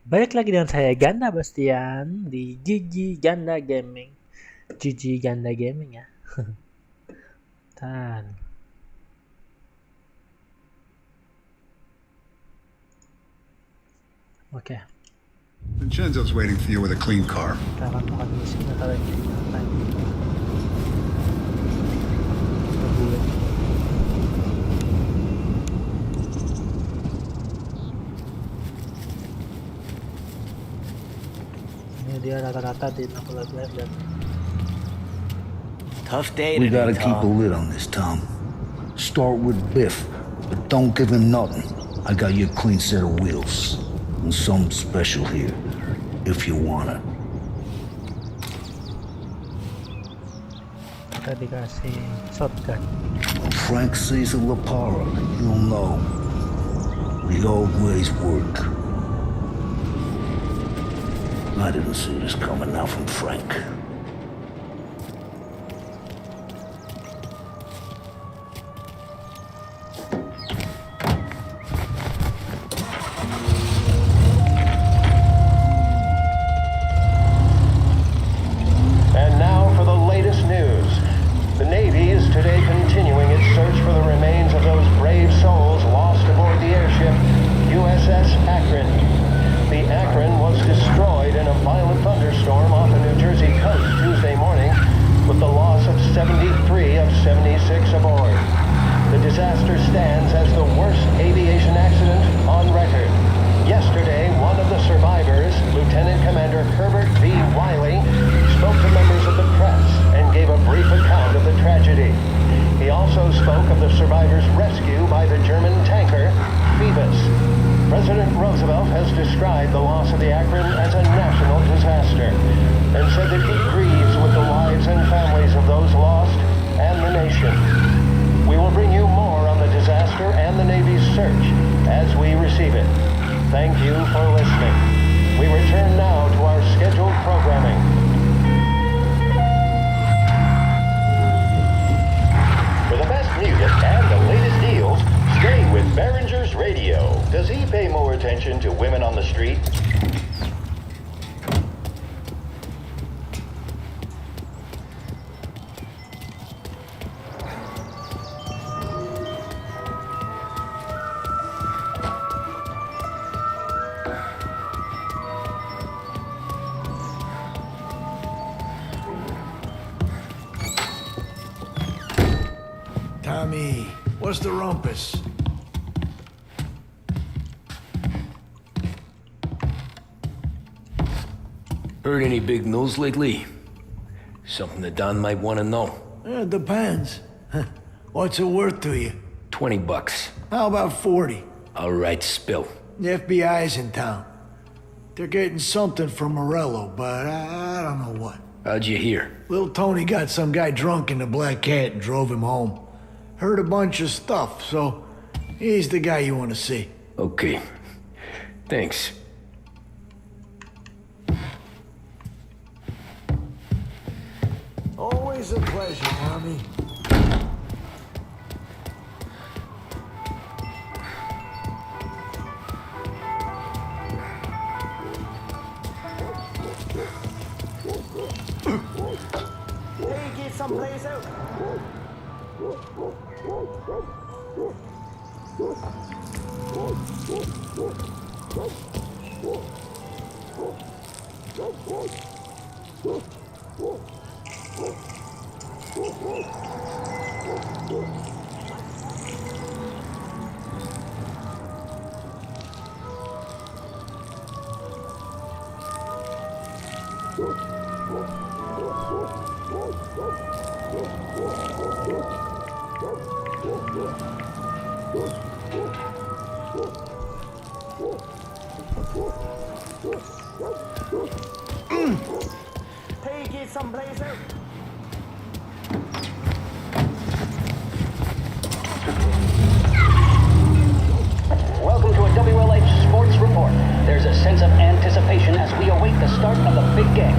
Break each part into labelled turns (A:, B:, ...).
A: Balik lagi dengan saya Ganda Bastian di Gigi Ganda Gaming. Gigi Ganda Gaming ya. Dan oke.
B: Vincenzo's waiting for you with a clean car.
A: Kita akan makan dulu sih, nggak tahu ini apa. Ini dia rata-rata di 16 dan
C: Tough day
D: We
C: today,
D: gotta keep a
C: Tom.
D: lid on this, Tom. Start with Biff, but don't give him nothing. I got you a clean set of wheels. And something special here, if you want it.
A: kita dikasih shotgun.
D: When Frank sees a Lapara, you'll know. We always work. I didn't see this coming now from Frank.
E: And now for the latest news. The Navy is today continuing its search for the remains of those brave souls lost aboard the airship USS Akron. The Akron was destroyed in a violent thunderstorm off the New Jersey coast Tuesday morning, with the loss of 73 of 76 aboard. The disaster stands as the worst aviation accident on record. Yesterday, one of the survivors, Lieutenant Commander Herbert V. Wiley, spoke to members of the press and gave a brief account of the tragedy. He also spoke of the survivors' rescue by the German tanker, Phoebus. President Roosevelt has described the loss of the Akron as a national disaster and said that he grieves with the lives and families of those lost and the nation. We will bring you more on the disaster and the Navy's search as we receive it. Thank you for listening. We return now to our scheduled programming. For the best music and the latest deals, stay with Behringer's Radio. Does he pay more attention to women on the street?
F: Tommy, what's the rumpus?
C: Heard any big news lately? Something that Don might want to know.
F: It depends. What's it worth to you?
C: $20.
F: How about 40?
C: All right, spill.
F: The FBI's in town. They're getting something from Morello, but I don't know what.
C: How'd you hear?
F: Little Tony got some guy drunk in the Black Cat and drove him home. Heard a bunch of stuff, so he's the guy you want to see.
C: Okay. Thanks.
F: Always a pleasure, Tommy.
G: Take it someplace else. Take it someplace else.
E: Welcome to a WLH Sports Report. There's a sense of anticipation as we await the start of the big game.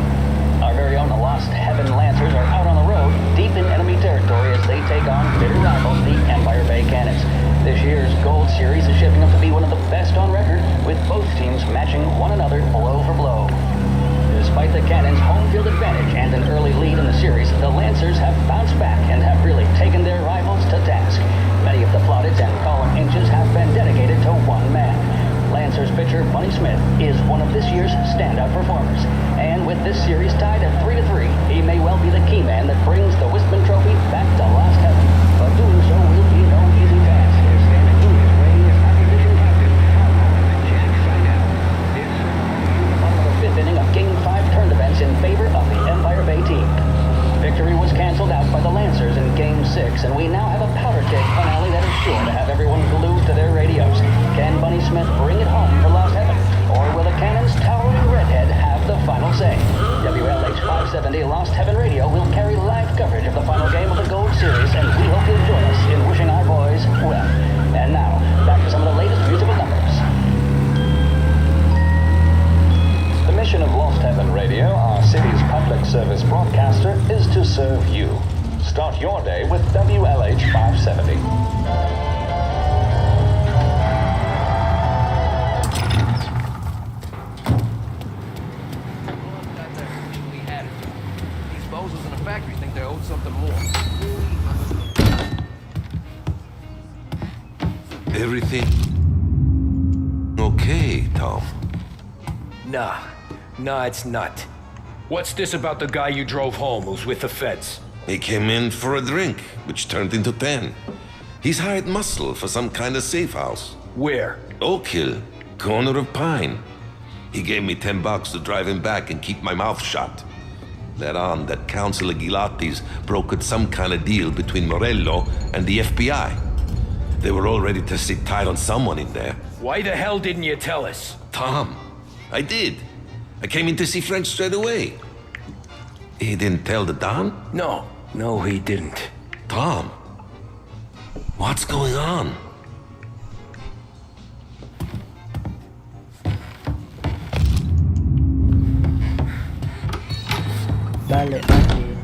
E: Our very own Lost Heaven Lancers are out on the road, deep in enemy territory as they take on bitter rivals, the Empire Bay Cannons.
H: This year's Gold Series is shaping up to be one of the best on record, with both teams matching one another blow for blow. Despite the Cannons' home field advantage and an early lead in the series, the Lancers have bounced back and have really taken their rivals to task. Many of the plaudits and column inches have been dedicated to one man. Lancers pitcher Bunny Smith is one of this year's standout performers. And with this series tied at 3-3, he may well be the key man that brings the Wistman Trophy back to last heaven. But doing so will be no easy task. Standing in his way is opposition captain Jack Seidel. It's the bottom of the fifth inning of Game 5 turn events in favor of the Empire Bay team. Victory was canceled out by the Lancers in Game 6, and we now have a powder keg finale that is sure to have everyone glued to their radios. Can Bunny Smith bring it home for Lost Heaven, or will the Cannons' towering redhead have the final say? WLH 570 Lost Heaven Radio will carry live coverage of the final game of the Gold Series, and we hope you'll join us in wishing our boys well. And now, back to some of the latest musical numbers. The mission of Lost Heaven Radio, our city's public service broadcaster, is to serve you. Start your day with WLH 570.
C: These bozos in the factory think they owe something more.
I: Everything okay, Tom?
C: Nah, it's not. What's this about the guy you drove home who's with the feds?
I: He came in for a drink, which turned into 10. He's hired muscle for some kind of safe house.
C: Where?
I: Oak Hill, corner of Pine. He gave me $10 to drive him back and keep my mouth shut. Let on that Councilor Gilatti's brokered some kind of deal between Morello and the FBI. They were all ready to sit tight on someone in there.
C: Why the hell didn't you tell us?
I: Tom, I did. I came in to see French straight away. He didn't tell the Don?
C: No, he didn't.
I: Tom, what's going on?
A: Balik lagi.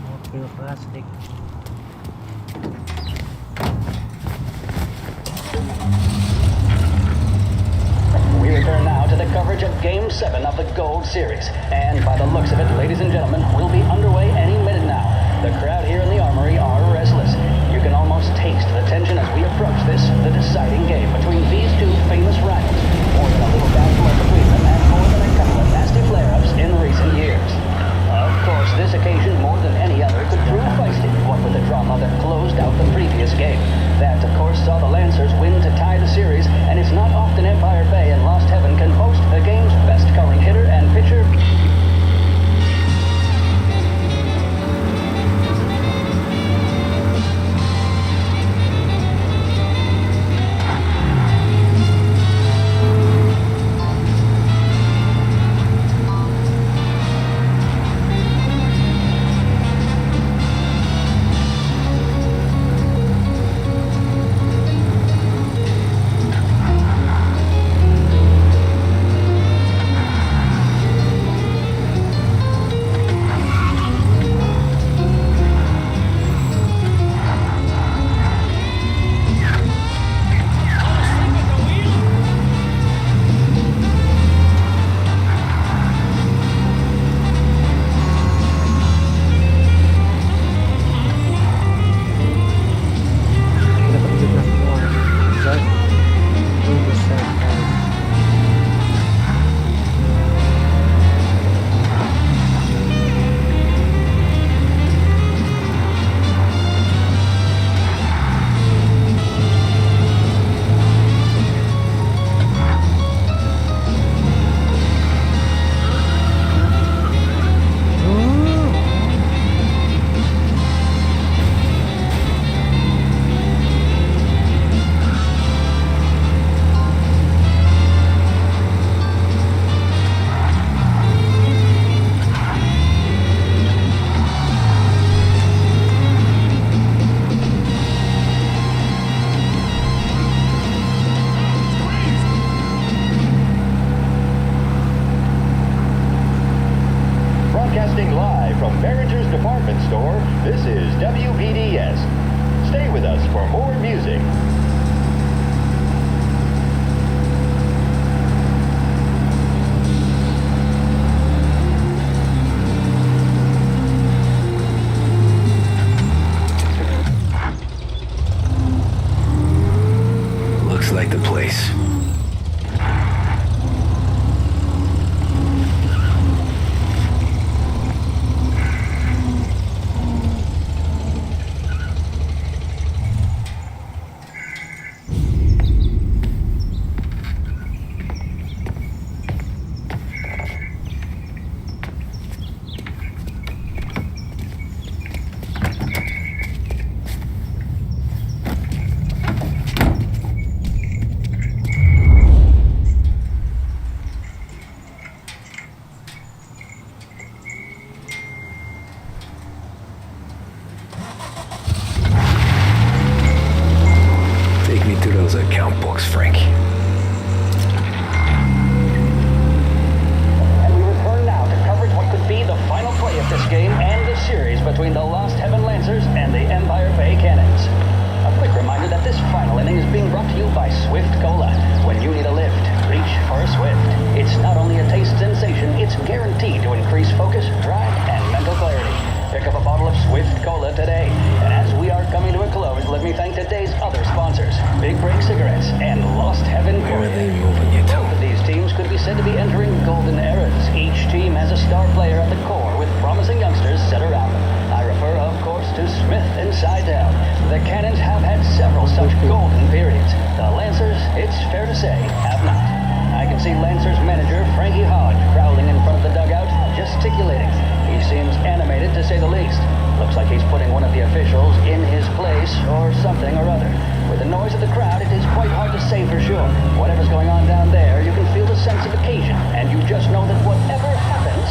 A: Mobil plastik.
H: We return now to the coverage of Game 7 of the Gold Series. And by the looks of it, ladies and gentlemen, we'll be underway any minute now. The crowd here in the Armory are restless. You can almost taste the tension as we approach this, the deciding game between these two famous rivals. More than a little battle between them and more than a couple of nasty flare-ups in recent years. Of course, this occasion, more than any other, could prove feisty, what with the drama that closed out the previous game. That, of course, saw the Lancers win to tie the series, and it's not often Empire Bay and Lost Heaven can boast the game's best covering hitter and pitcher.
C: place. Take me to those account books, Frank.
H: And we return now to coverage what could be the final play of this game and the series between the Lost Heaven Lancers and the Empire Bay Cannons. A quick reminder that this final inning is being brought to you by Swift Cola. When you need a lift, reach for a Swift. It's not only a taste sensation, it's guaranteed to increase focus, drive, and mental clarity. Pick up a bottle of Swift Cola today. And as we are coming to a close, let me thank today's other sponsors, Big Break Cigarettes and Lost Heaven.
C: Where are they moving you
H: Both of
C: to?
H: these teams could be said to be entering golden eras. Each team has a star player at the core with promising youngsters set around them. I refer, of course, to Smith and Seidel. The Cannons have had several such golden periods. The Lancers, it's fair to say, have not. I can see Lancers manager Frankie Hodge prowling in front of the dugout, gesticulating. He seems animated to say the least. Looks like he's putting one of the officials in his place or something or other. With the noise of the crowd, it is quite hard to say for sure. Whatever's going on down there, you can feel the sense of occasion, and you just know that whatever happens,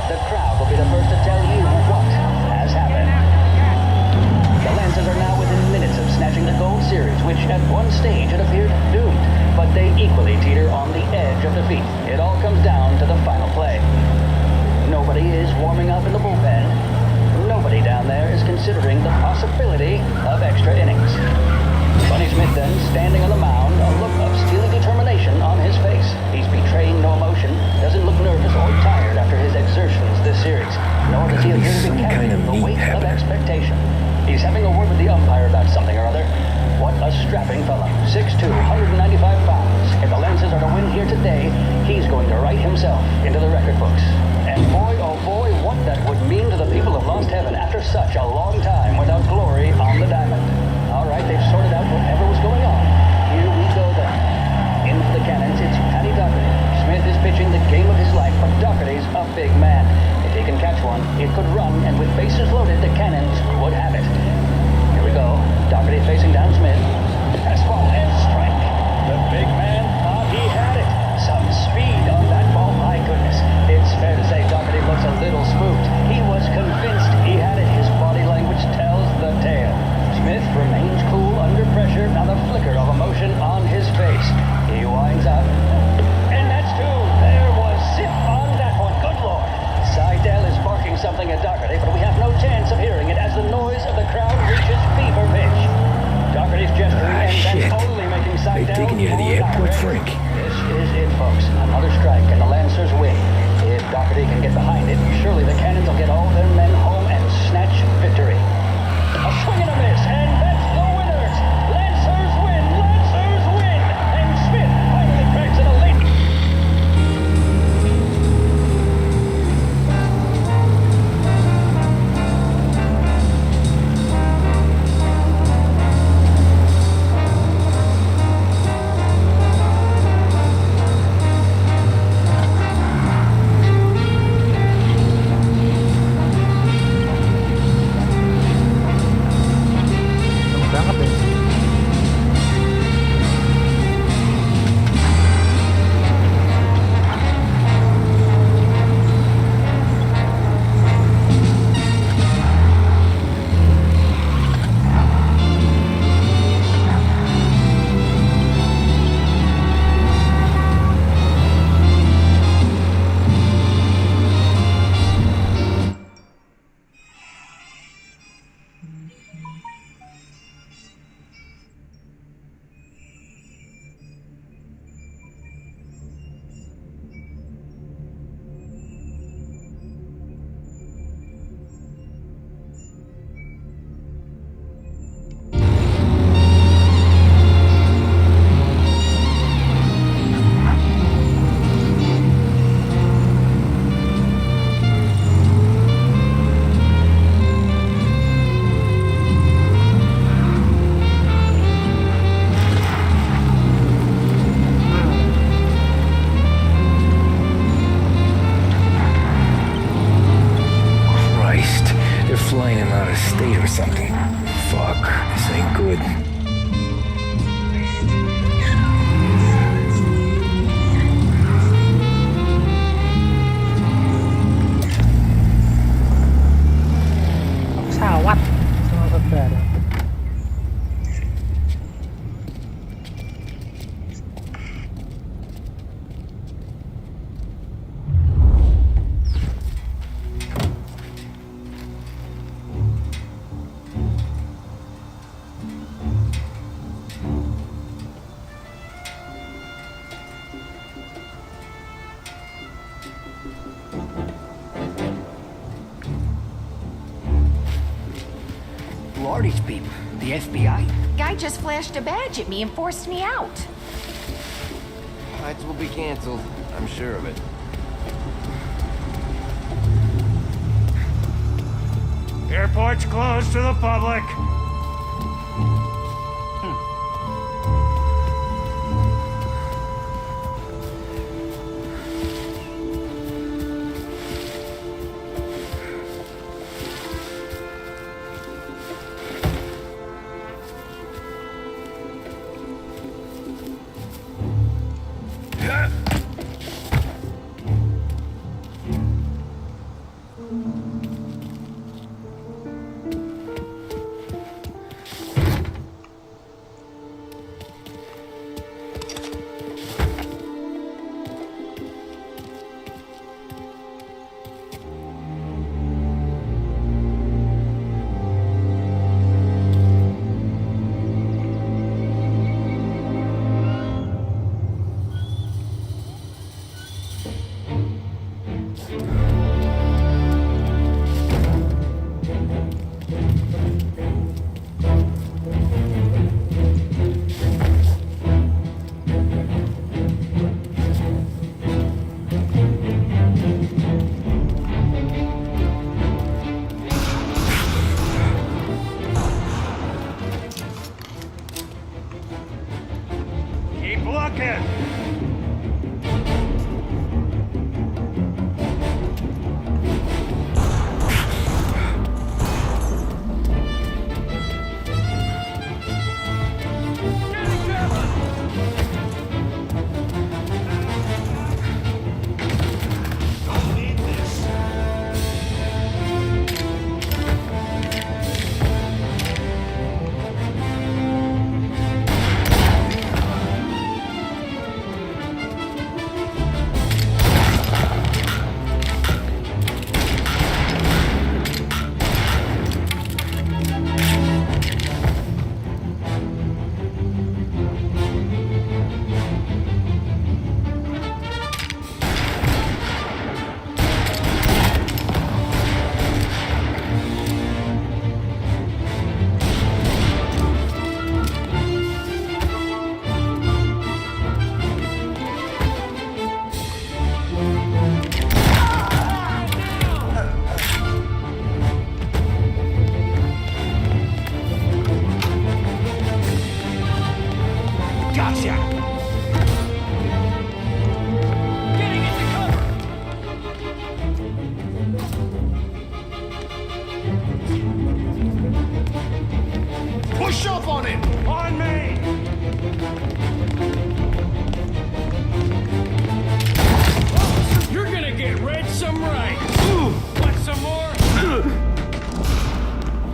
H: the crowd will be the first to tell you what has happened. The Lancers are now within minutes of snatching the gold series, which at one stage had appeared doomed, but they equally teeter on the edge of defeat. It all comes down to the final play. Nobody is warming up in the bullpen. Nobody down there is considering the possibility of extra innings. Bunny Smith then, standing on the mound, a look of steely determination on his face. He's betraying no emotion, doesn't look nervous or tired after his exertions this series, nor does he appear to be carrying the weight of expectation. He's having a word with the umpire about something or other. What a strapping fellow. 6'2", 195 pounds. If the Lancers are to win here today, he's going to write himself into the record books. And boy, oh boy, what that would mean to the people of Lost Heaven after such a long time without glory on the diamond. All right, they've sorted out whatever was going on. Here we go then. In for the Cannons, it's Paddy Doherty. Smith is pitching the game of his life, but Doherty's a big man. If he can catch one, it could run, and with bases loaded, the Cannons would have it. Here we go. Doherty facing down Smith. Fastball and strike. The big man thought he had it. Some speed on that ball, my goodness. It's fair to say Doherty looks a little spooked. He was convinced he had it. His body language tells the tale. Smith remains cool under pressure, not a flicker of emotion on his face. He winds up. And that's two. There was zip on that one. Good Lord. Seidel is barking something at Doherty, but we have no chance of hearing it as the noise of the crowd reaches fever pitch. Doherty's gesturing, and
C: Shit.
H: that's only making Seidel
C: They taking you to the
H: more
C: airport,
H: irate.
C: Frank?
H: This is it, folks. Another strike, and the Lancers win. If Doherty can get behind it, surely the Cannons will get all their men home and snatch victory. A swing and a miss, and that's the winners. Lancers win, Lancers win, and Smith finally cracks it a late.
D: something. Fuck, this ain't good.
A: Pesawat sama udara.
H: Who are these people? The FBI?
J: Guy just flashed a badge at me and forced me out.
K: Flights will be canceled. I'm sure of it.
L: Airport's closed to the public. Keep looking. Don't need this. Gotcha! Getting into cover! Push up on him! On me! You're gonna get read some right! Want some more?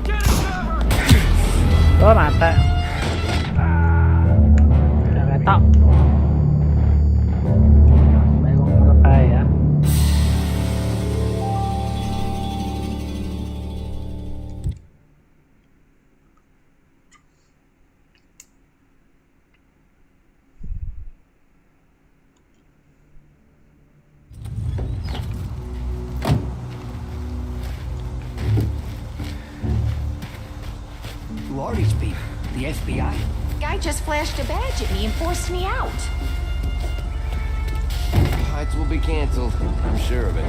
L: Get in cover!
A: Oh, mata. Tao. May mga kaya.
H: Who are these people? The FBI?
J: Guy just flashed a badge at me and forced me out.
K: Flights will be canceled. I'm sure of it.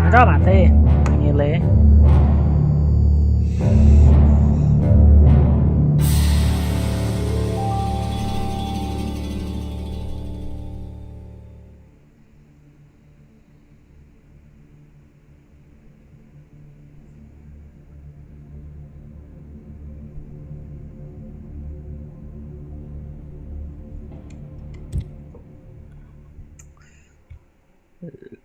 A: มันชอบหมาเท่อย่างนี้เลย อ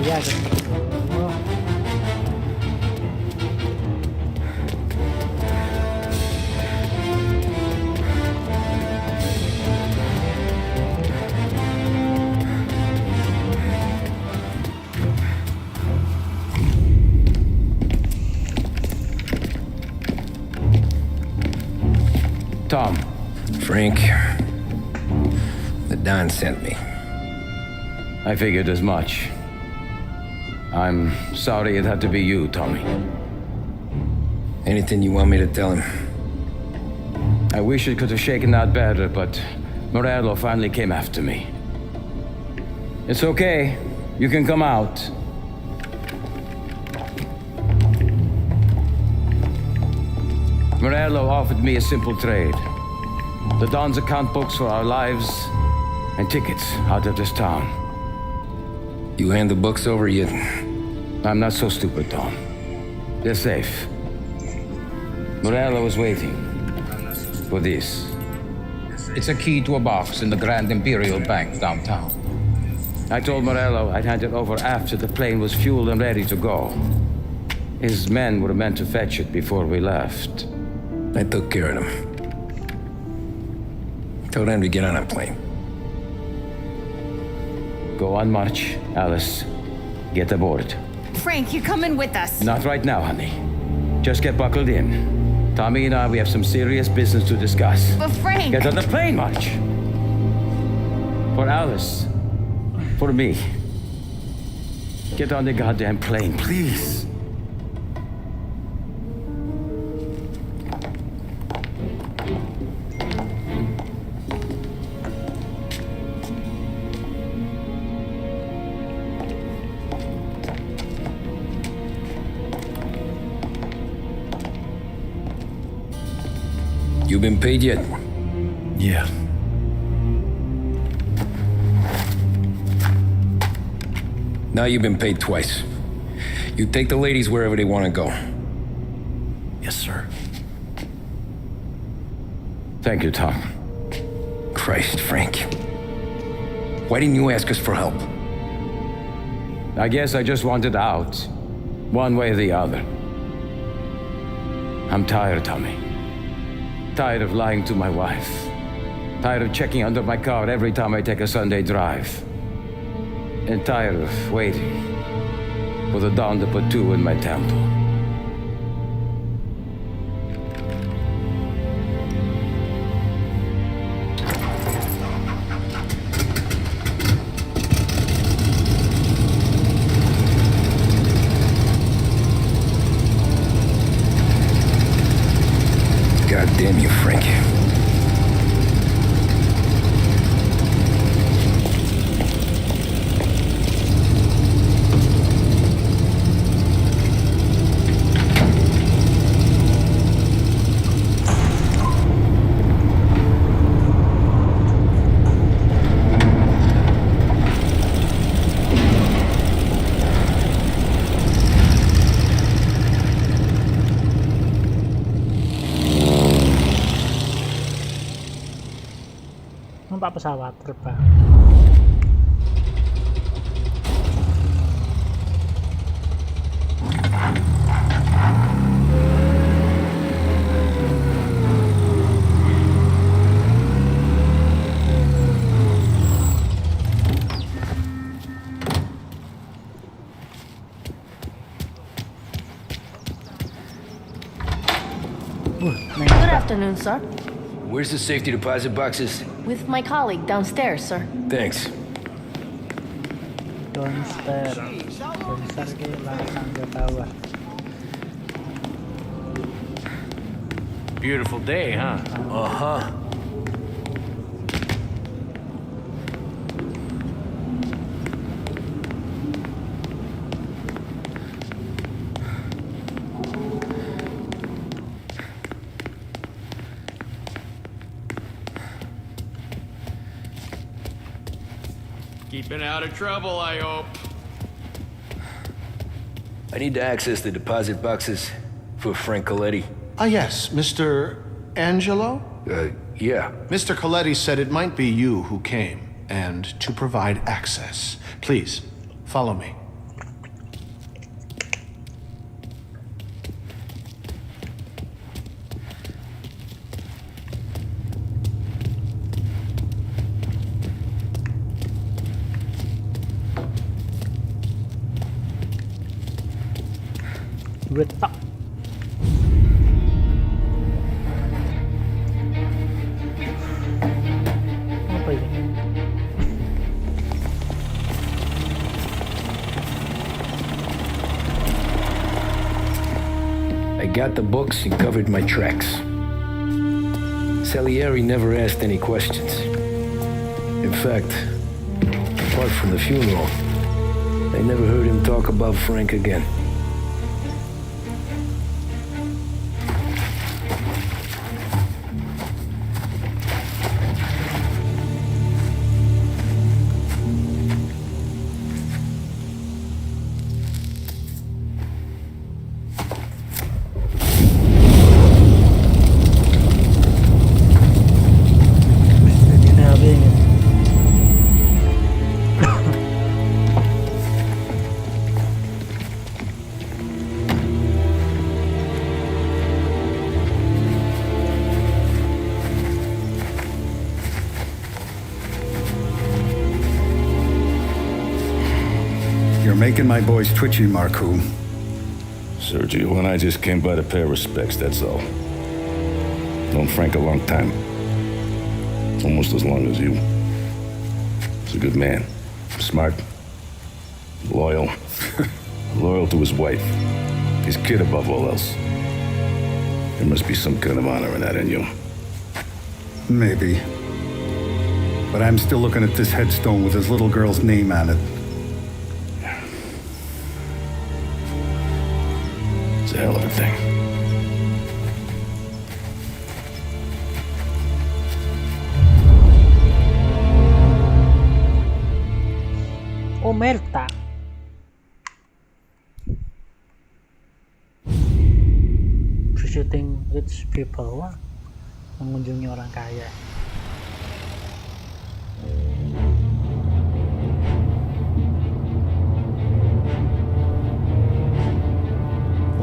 A: MAFIA gitu. Oh.
C: Tom.
K: Frank, the Don sent me.
C: I figured as much. I'm sorry it had to be you, Tommy.
K: Anything you want me to tell him?
C: I wish it could have shaken out better, but Morello finally came after me. It's okay. You can come out. Morello offered me a simple trade. The Don's account books for our lives and tickets out of this town.
K: You hand the books over yet?
C: I'm not so stupid, Tom. They're safe. Morello was waiting for this.
M: It's a key to a box in the Grand Imperial Bank downtown.
C: I told Morello I'd hand it over after the plane was fueled and ready to go. His men were meant to fetch it before we left.
K: I took care of them. Told them to get on a plane.
C: Go on march, Alice. Get aboard.
J: Frank, you're coming with us.
C: Not right now, honey. Just get buckled in. Tommy and I, we have some serious business to discuss.
J: But Frank...
C: Get on the plane, March. For Alice. For me. Get on the goddamn plane, please.
K: You been paid yet?
F: Yeah.
K: Now you've been paid twice. You take the ladies wherever they want to go.
F: Yes, sir.
C: Thank you, Tom.
K: Christ, Frank. Why didn't you ask us for help?
C: I guess I just wanted out. One way or the other. I'm tired, Tommy. Tired of lying to my wife. Tired of checking under my car every time I take a Sunday drive. And tired of waiting for the dawn to put two in my temple.
K: God damn you, Frank.
A: Numpak pesawat terbang.
N: Good afternoon, sir.
K: Where's the safety deposit boxes?
N: With my colleague downstairs, sir.
K: Thanks.
A: Downstairs. Downstairs ke belakang ke bawah.
L: Beautiful day, huh?
K: Uh-huh.
L: Keeping out of trouble, I hope.
K: I need to access the deposit boxes for Frank Coletti.
O: Ah, yes, Mr. Angelo?
K: Yeah.
O: Mr. Coletti said it might be you who came, and to provide access. Please, follow me.
A: Retak. Apa ini?
K: I got the books and covered my tracks. Salieri never asked any questions. In fact, apart from the funeral, I never heard him talk about Frank again.
B: You're making my boys twitchy, Marku.
P: Sergio and I just came by to pay our respects, that's all. Known Frank a long time. Almost as long as you. He's a good man. Smart. Loyal. Loyal to his wife. His kid above all else. There must be some kind of honor in that in you.
B: Maybe. But I'm still looking at this headstone with his little girl's name on it.
P: It's a hell of a thing.
A: Omerta. Visiting rich people. Wah, mengunjungi orang kaya.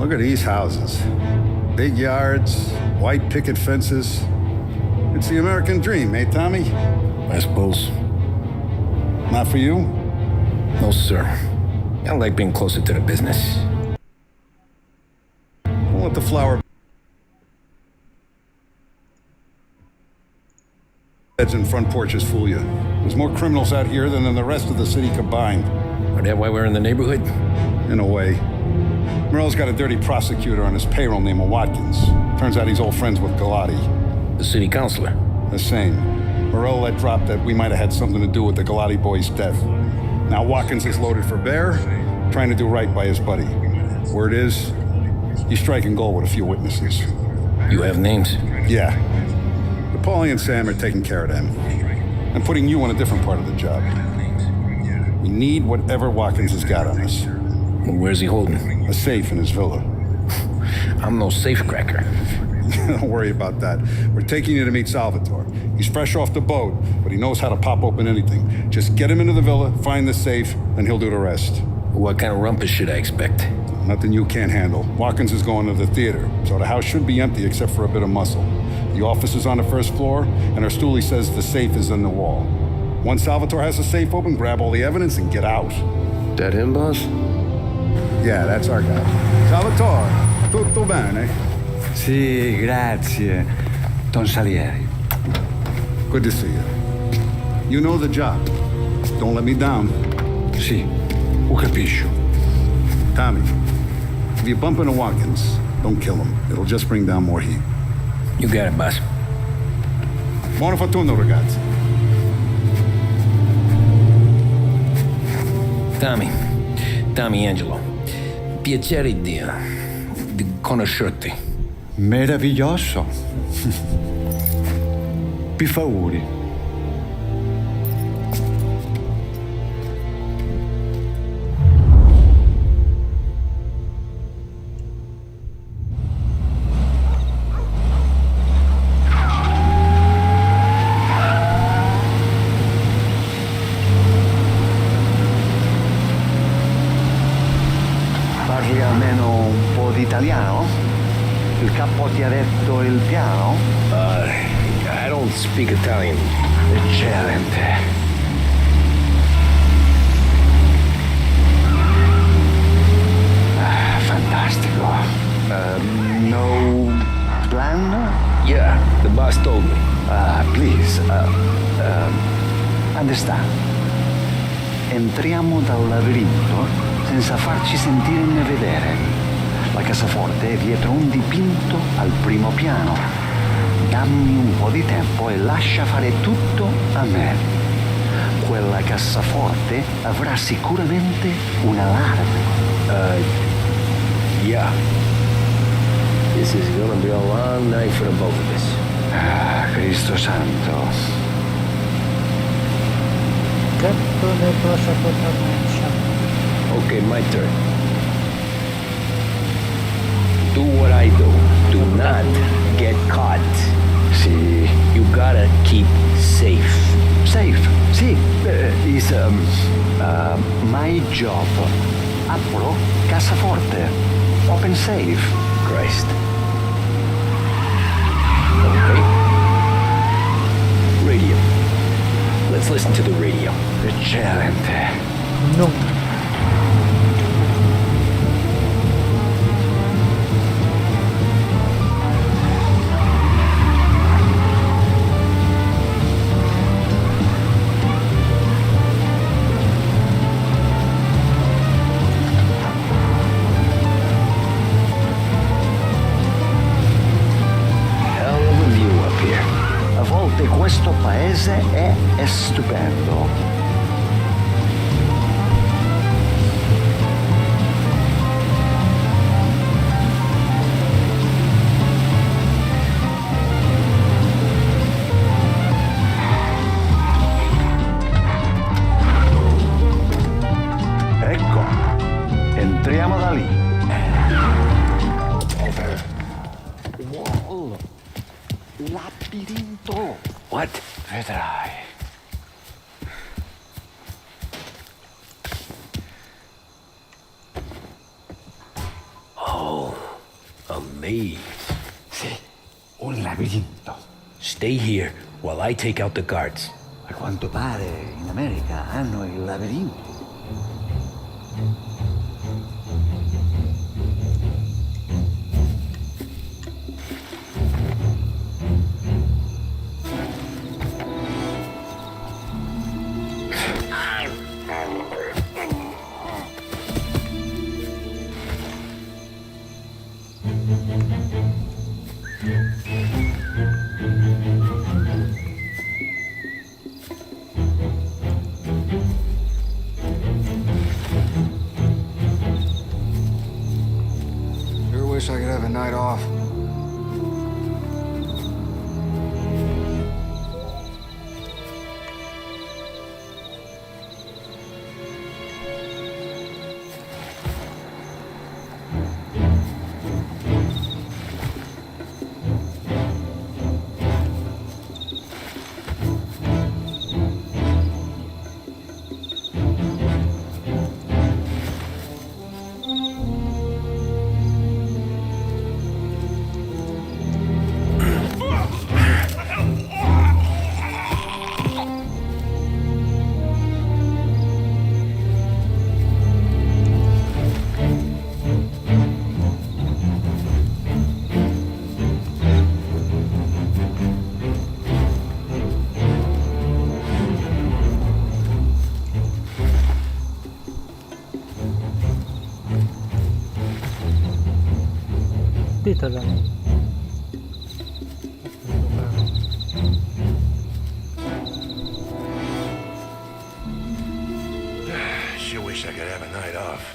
B: Look at these houses. Big yards, white picket fences. It's the American dream, eh, Tommy?
K: I suppose.
B: Not for you?
K: No, sir. I like being closer to the business.
B: Don't let the flower beds and front porches fool you. There's more criminals out here than in the rest of the city combined.
K: Is that why we're in the neighborhood?
B: In a way. Merle's got a dirty prosecutor on his payroll named Watkins. Turns out he's old friends with Galati.
K: The city councilor?
B: The same. Morel let drop that we might have had something to do with the Galati boy's death. Now Watkins is loaded for bear, trying to do right by his buddy. Word is, he's striking gold with a few witnesses.
K: You have names?
B: Yeah. But Paulie and Sam are taking care of them. I'm putting you on a different part of the job. We need whatever Watkins has got on us.
K: Well, where's he holding?
B: A safe in his villa.
K: I'm no safecracker.
B: Don't worry about that. We're taking you to meet Salvatore. He's fresh off the boat, but he knows how to pop open anything. Just get him into the villa, find the safe, and he'll do the rest.
K: What kind of rumpus should I expect?
B: Nothing you can't handle. Watkins is going to the theater, so the house should be empty except for a bit of muscle. The office is on the first floor, and our stoolie says the safe is in the wall. Once Salvatore has the safe open, grab all the evidence and get out.
P: That him, boss?
B: Yeah, that's our guy. Salvatore, tutto bene?
Q: Sì, grazie, Don Salieri.
B: Good to see you. You know the job. Don't let me down.
Q: Sì, ho capisco.
B: Tommy, if you bump into Watkins, don't kill him. It'll just bring down more heat.
K: You got it, boss.
B: Buona fortuna, ragazzi.
K: Tommy Angelo. Piacere di conoscerti.
Q: Meraviglioso. Per favore.
D: Parli almeno un po' di italiano? Il capo ti ha detto il piano?
K: I don't speak Italian.
D: Eccellente. Fantastico. entriamo dal labirinto senza farci sentire né vedere. La cassaforte è dietro un dipinto al primo piano. Dammi un po' di tempo e lascia fare tutto a me. Quella cassaforte avrà sicuramente un allarme.
K: Yeah. This is gonna be a long night for the both of us.
D: Ah, Cristo Santo.
A: Gattone prosa potranno.
K: Okay, my turn. Do what I do. Do not get caught.
D: Sì.
K: You gotta keep safe.
D: Safe? Sì. Is my job. Apro cassaforte. Open safe.
K: Christ. Okay. Radio. Let's listen to the radio.
D: Eccellente.
A: No.
D: Hell of a view up here. A volte questo paese è stupendo. Ecco, entriamo da lì. Wall. Labirinto.
K: What?
D: Vedrai.
K: Oh, a maze.
D: Sì, un labirinto.
K: Stay here while I take out the guards.
D: A quanto pare in America hanno il labirinto.
R: Sure wish I could have a night off.
A: Titolo.
I: Sure wish I could have a night off.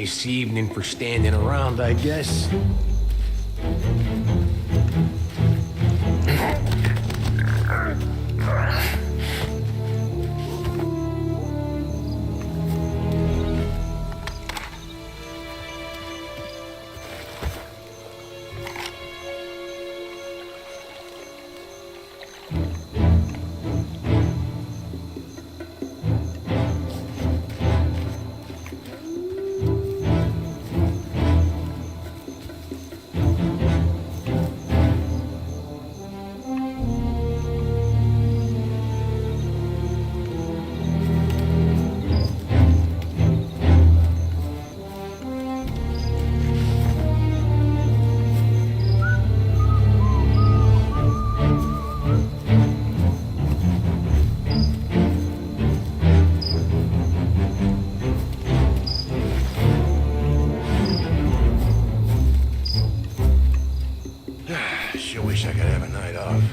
L: Nice evening for standing around, I guess.
S: Sure wish I could have a night off.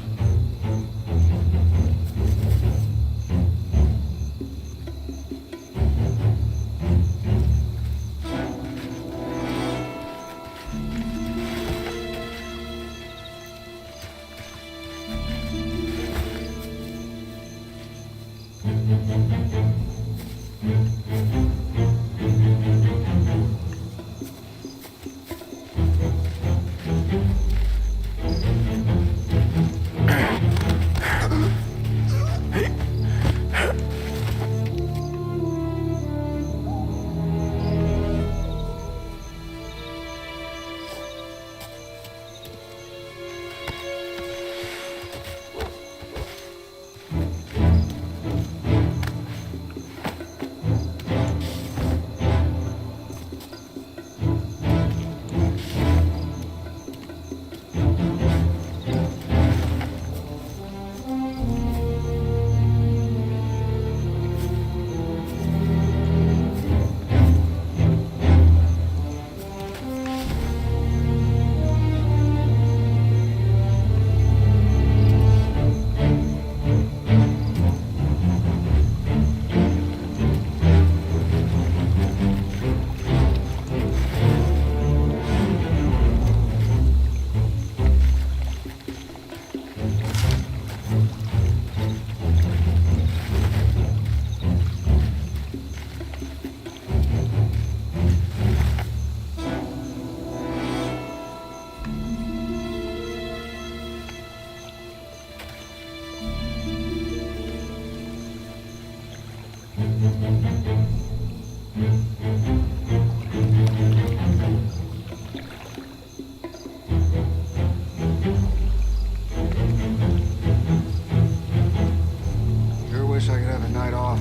R: Sure wish I could have a night off.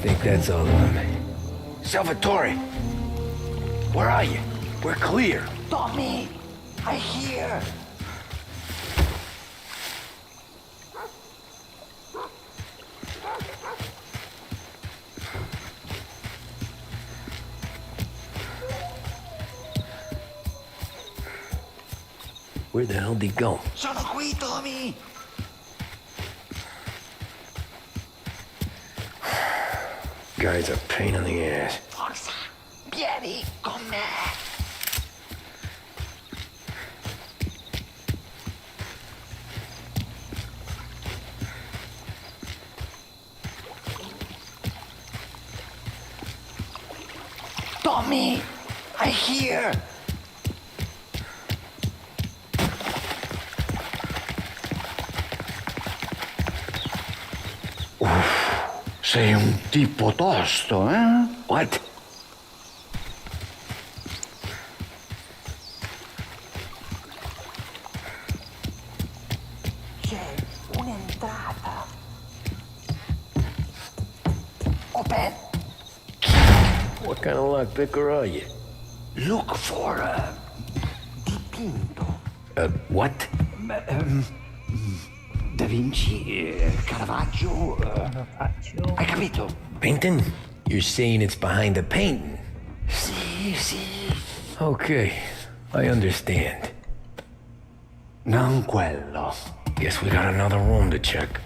K: Think that's all of them.
Q: Salvatore! Where are you? We're clear.
G: Tommy, I hear.
K: Where the hell did he go?
G: Sono qui, Tommy.
K: Guy's a pain in the ass.
G: Forza, vieni con me. Tommy, I hear.
D: Sei un tipo tosto, eh?
K: What?
G: C'è un'entrata. Open.
K: What kind of lockpicker are you?
G: Look for a dipinto.
K: What?
D: Da Vinci, Caravaggio. Hai capito?
Q: Painting? You're saying it's behind the painting?
D: Sì.
Q: Okay, I understand.
D: Non quello.
Q: Guess we got another room to check.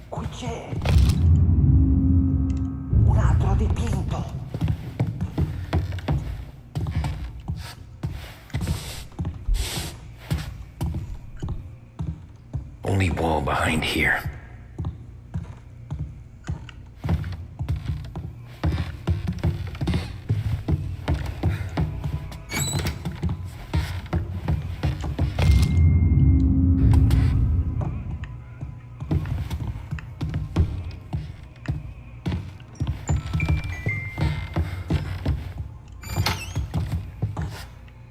G: Qui c'è un altro dipinto.
Q: Only wall behind here.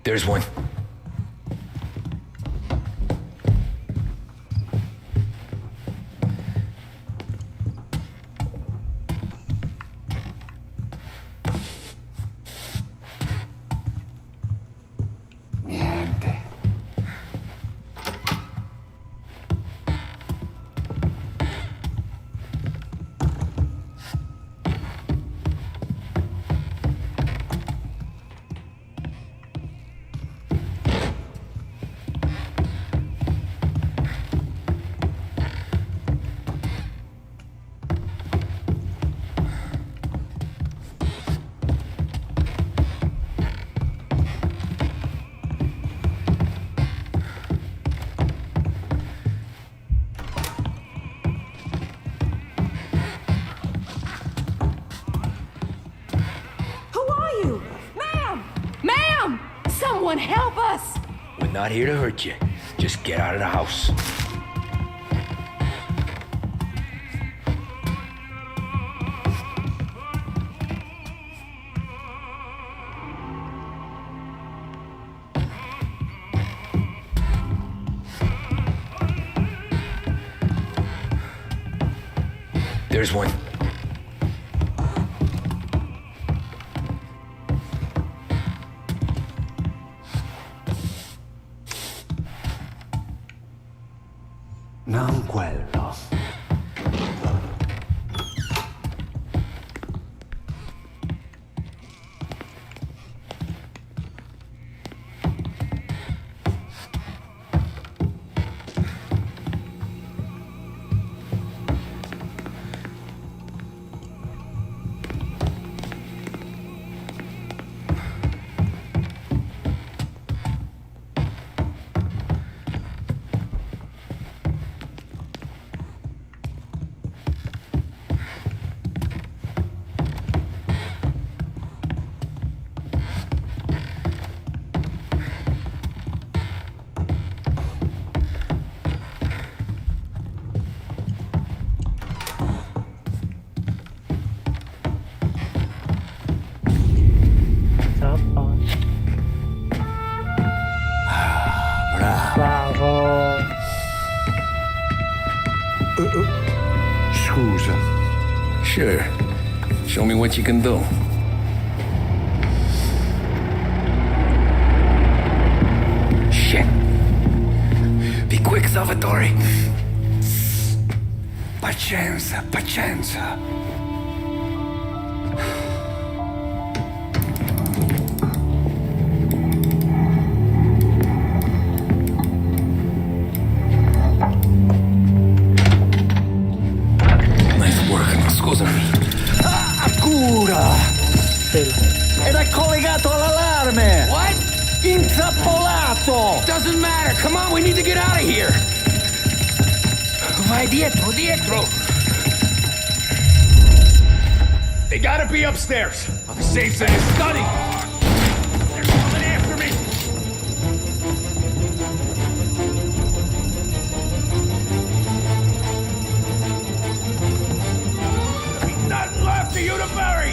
Q: There's one.
D: Niente.
J: Someone help us!
Q: We're not here to hurt you. Just get out of the house. There's one.
D: Non quello.
Q: Scusa. Sure. Show me what you can do. Shit. Be quick, Salvatore. Pazienza, pazienza.
D: Intrappolato!
C: Doesn't matter. Come on, we need to get out of here. Vai dietro, dietro.
L: They gotta be upstairs. The safe's in his study. They're coming after me. There'll be nothing left for you to bury.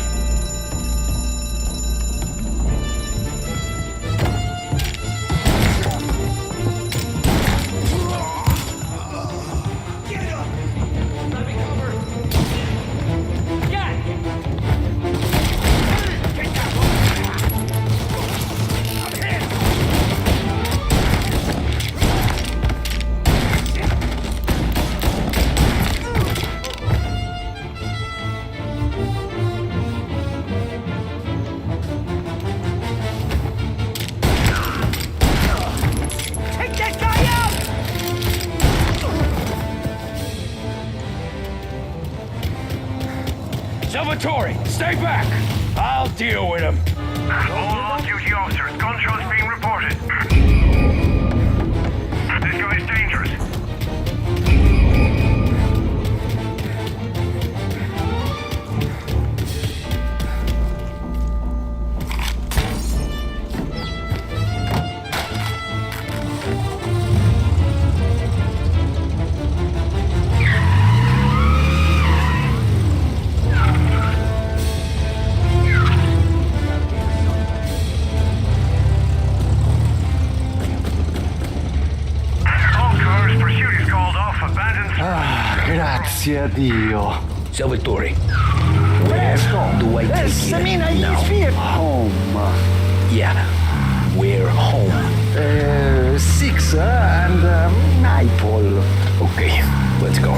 L: Get up! Let me cover. Got it. Take that guy out!
C: Salvatore, stay back. I'll deal with him.
T: All off-duty officers, gunshots being reported. This guy's dangerous. All cars, pursuit is called off. Abandoned.
D: Grazie a Dio.
K: Salvatore, where do I take
D: Semina,
K: you now?
D: Home.
K: Yeah, we're home.
D: 6 and Nightfall.
K: Okay, let's go.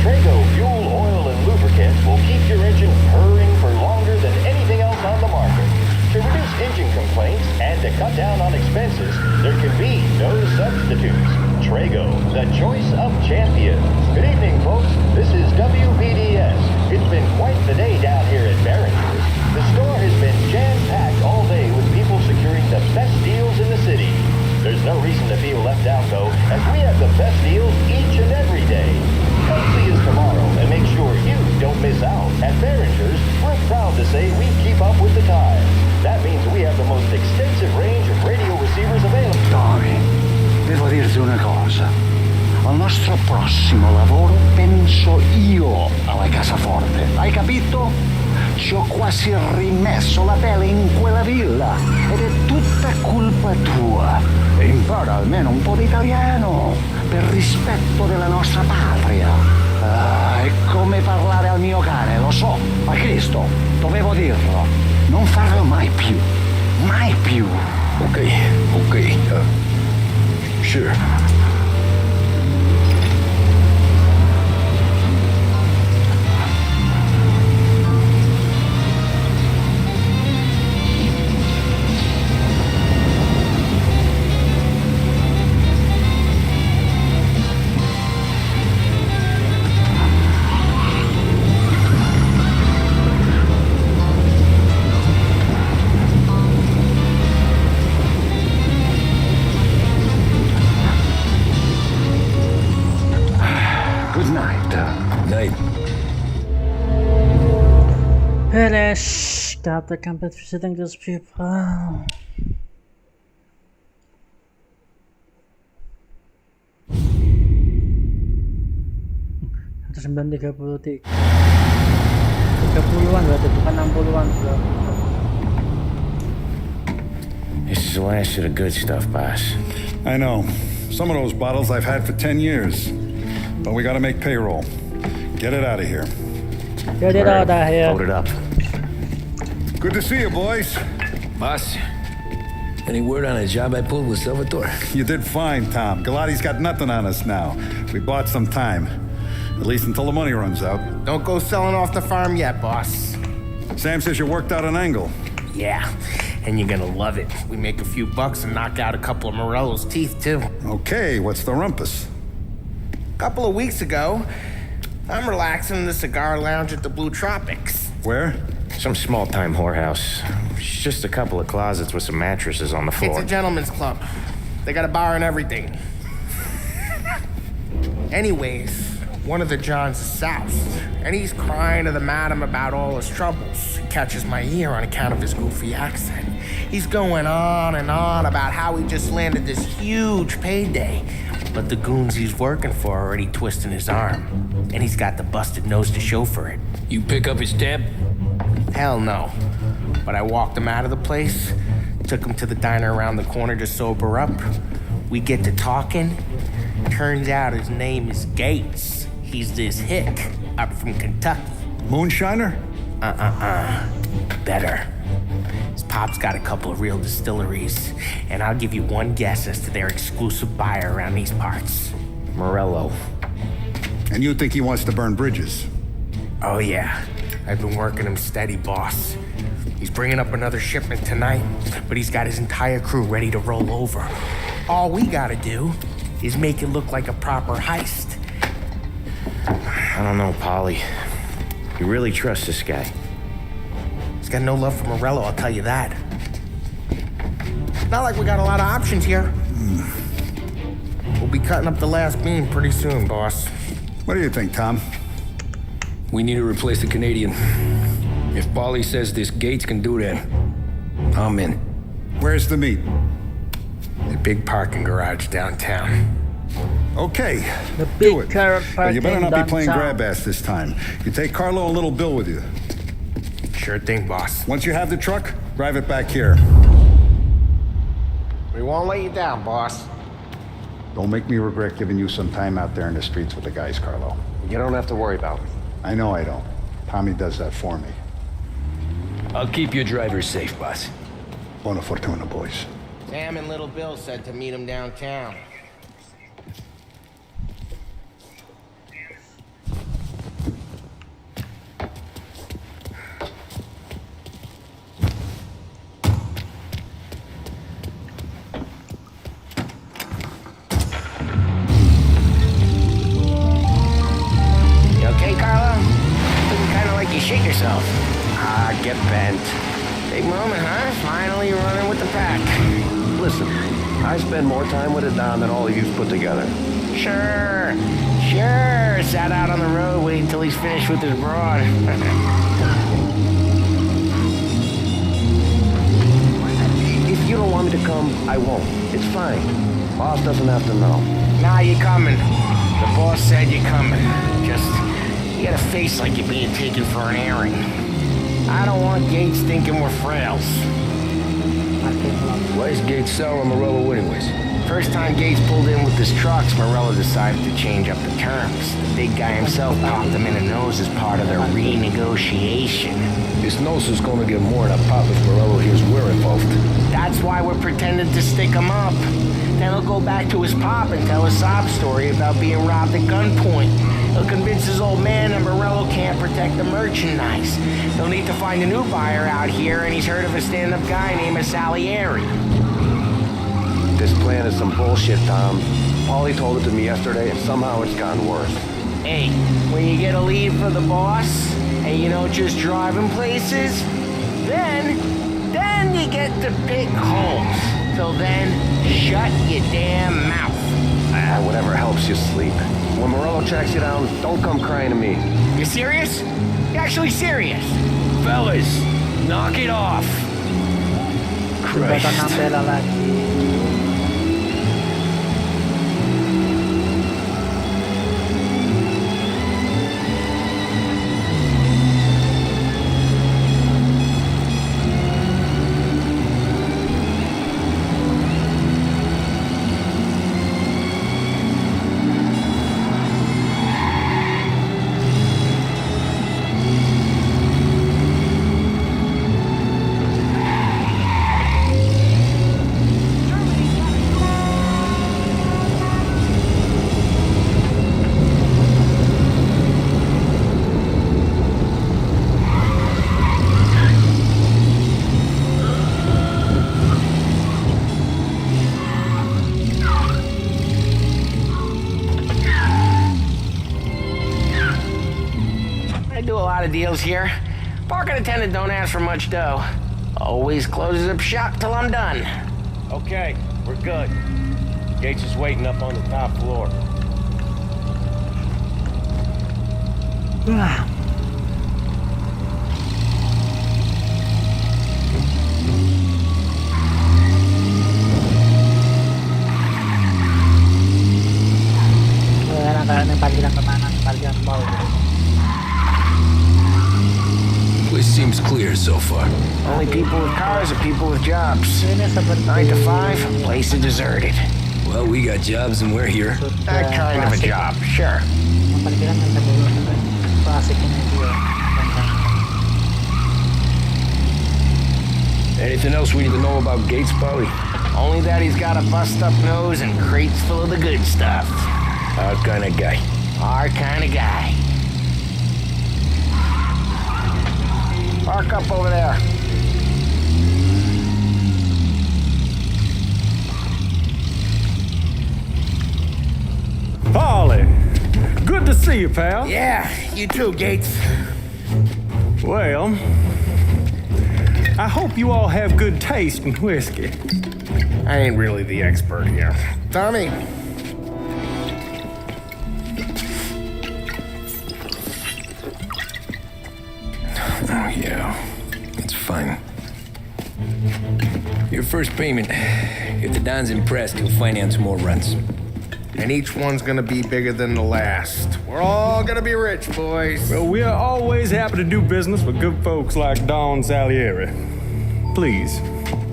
E: Trago fuel, oil, and lubricant will keep your engine purring for longer than anything else on the market. To reduce engine complaints and to cut down on expenses, there can be no substitutes. Trago, the choice of champions. Good evening, folks. This is WPDS. It's been quite the day down here at Barrington's. The store has been jam-packed all day with people securing the best deals in the city. There's no reason to feel left out, though, as we have the best deals each and every day. Come see us tomorrow and make sure you don't miss out. At Barrington's, we're proud to say we keep up with the times. That means we have the most extensive range of radio receivers available.
D: Tony, devo dirti una cosa. Al nostro prossimo lavoro penso io alla casaforte. Hai capito? Ci ho quasi rimesso la pelle in quella villa ed è tutta colpa tua. E impara almeno un po' di italiano per rispetto della nostra patria. È come parlare al mio cane, lo so, ma Cristo, dovevo dirlo. Non farlo mai più. Mai più.
K: Okay, sure.
A: After complete visiting those people. Atau 933 30-an berarti, bukan 60-an bro.
C: This is the last of the good stuff, boss.
B: I know. Some of those bottles I've had for 10 years. But we gotta make payroll. Get it out of here.
A: Get it out of here.
C: Load it up.
B: Good to see you, boys.
K: Boss, any word on a job I pulled with Salvatore?
B: You did fine, Tom. Galati's got nothing on us now. We bought some time. At least until the money runs out.
L: Don't go selling off the farm yet, boss.
B: Sam says you worked out an angle.
L: Yeah, and you're gonna love it. We make a few bucks and knock out a couple of Morello's teeth, too.
B: Okay, what's the rumpus?
L: A couple of weeks ago, I'm relaxing in the cigar lounge at the Blue Tropics.
B: Where?
C: Some small-time whorehouse. It's just a couple of closets with some mattresses on the floor.
L: It's a gentleman's club. They got a bar and everything. Anyways, one of the Johns is soused, and he's crying to the madam about all his troubles. He catches my ear on account of his goofy accent. He's going on and on about how he just landed this huge payday, but the goons he's working for are already twisting his arm, and he's got the busted nose to show for it.
K: You pick up his tab?
L: Hell no. But I walked him out of the place, took him to the diner around the corner to sober up. We get to talking. Turns out his name is Gates. He's this hick up from Kentucky.
B: Moonshiner?
L: Better. His pop's got a couple of real distilleries, and I'll give you one guess as to their exclusive buyer around these parts.
C: Morello.
B: And you think he wants to burn bridges?
L: Oh yeah. I've been working him steady, boss. He's bringing up another shipment tonight, but he's got his entire crew ready to roll over. All we gotta do is make it look like a proper heist.
C: I don't know, Polly. You really trust this guy?
L: He's got no love for Morello, I'll tell you that. Not like we got a lot of options here. We'll be cutting up the last beam pretty soon, boss.
B: What do you think, Tom?
K: We need to replace the Canadian. If Polly says this Gates can do that, I'm in.
B: Where's the meet?
L: The big parking garage downtown.
B: Okay,
A: The
B: do
A: big
B: it.
A: carrot
B: But you better not be playing
A: downtown.
B: grab ass this time. You take Carlo and Little Bill with you.
L: Sure thing, boss.
B: Once you have the truck, drive it back here.
L: We won't let you down, boss.
B: Don't make me regret giving you some time out there in the streets with the guys, Carlo.
D: You don't have to worry about it.
B: I know I don't. Tommy does that for me.
K: I'll keep your drivers safe, boss.
B: Buona fortuna, boys.
L: Sam and Little Bill said to meet him downtown. You okay, Carlo? Looking kind of like you shit yourself.
D: Get bent.
L: Big moment, huh? Finally running with the pack.
D: Listen, I spend more time with a Don than all of you put together.
L: Sure. Sat out on the road waiting till he's finished with his broad.
D: If you don't want me to come, I won't. It's fine. Boss doesn't have to know.
L: Nah, you coming. The boss said you're coming. Just, you got a face like you're being taken for an airing. I don't want Gates thinking we're frails.
K: Why's Gates sour on Morello anyways?
L: First time Gates pulled in with his trucks, Morello decided to change up the terms. The big guy himself popped him in the nose as part of their renegotiation.
K: His nose is gonna get more than a pop if Morello hears we're involved.
L: That's why we're pretending to stick him up. Then he'll go back to his pop and tell a sob story about being robbed at gunpoint. He'll convince his old man that Morello can't protect the merchandise. He'll need to find a new buyer out here, and he's heard of a stand-up guy named Salieri.
D: This plan is some bullshit, Tom. Paulie told it to me yesterday, and somehow it's gotten worse.
L: Hey, when you get a lead for the boss, and you don't just drive him places, then you get to pick holes. Till then, shut your damn mouth.
D: Whatever helps you sleep. When Morello tracks you down, don't come crying to me.
L: You serious? You actually serious?
K: Fellas,
C: Knock it off.
A: Jembatan Ampela lagi.
L: I do a lot of deals here. Parking attendant don't ask for much dough. Always closes up shop till I'm done.
U: Okay, we're good. Gates is waiting up on the top floor.
A: Parkiran kemana? Parkiran mall.
K: Place seems clear so far.
L: Only people with cars are people with jobs. 9 to 5, place is deserted.
K: Well, we got jobs and we're here.
L: That kind of a job, sure.
A: Parkiran yang kedua klasiknya dia.
K: Anything else we need to know about Gates, Polly?
L: Only that he's got a bust-up nose and crates full of the good stuff.
K: Our kind of guy.
L: Our kind of guy. Park up over there.
V: Polly, good to see you, pal.
L: Yeah, you too, Gates.
V: Well, I hope you all have good taste in whiskey.
L: I ain't really the expert here. Tommy.
K: Oh, yeah. It's fine. Your first payment. If the Don's impressed, he'll finance more runs.
L: And each one's gonna be bigger than the last. We're all gonna be rich, boys.
V: Well, we are always happy to do business with good folks like Don Salieri. Please,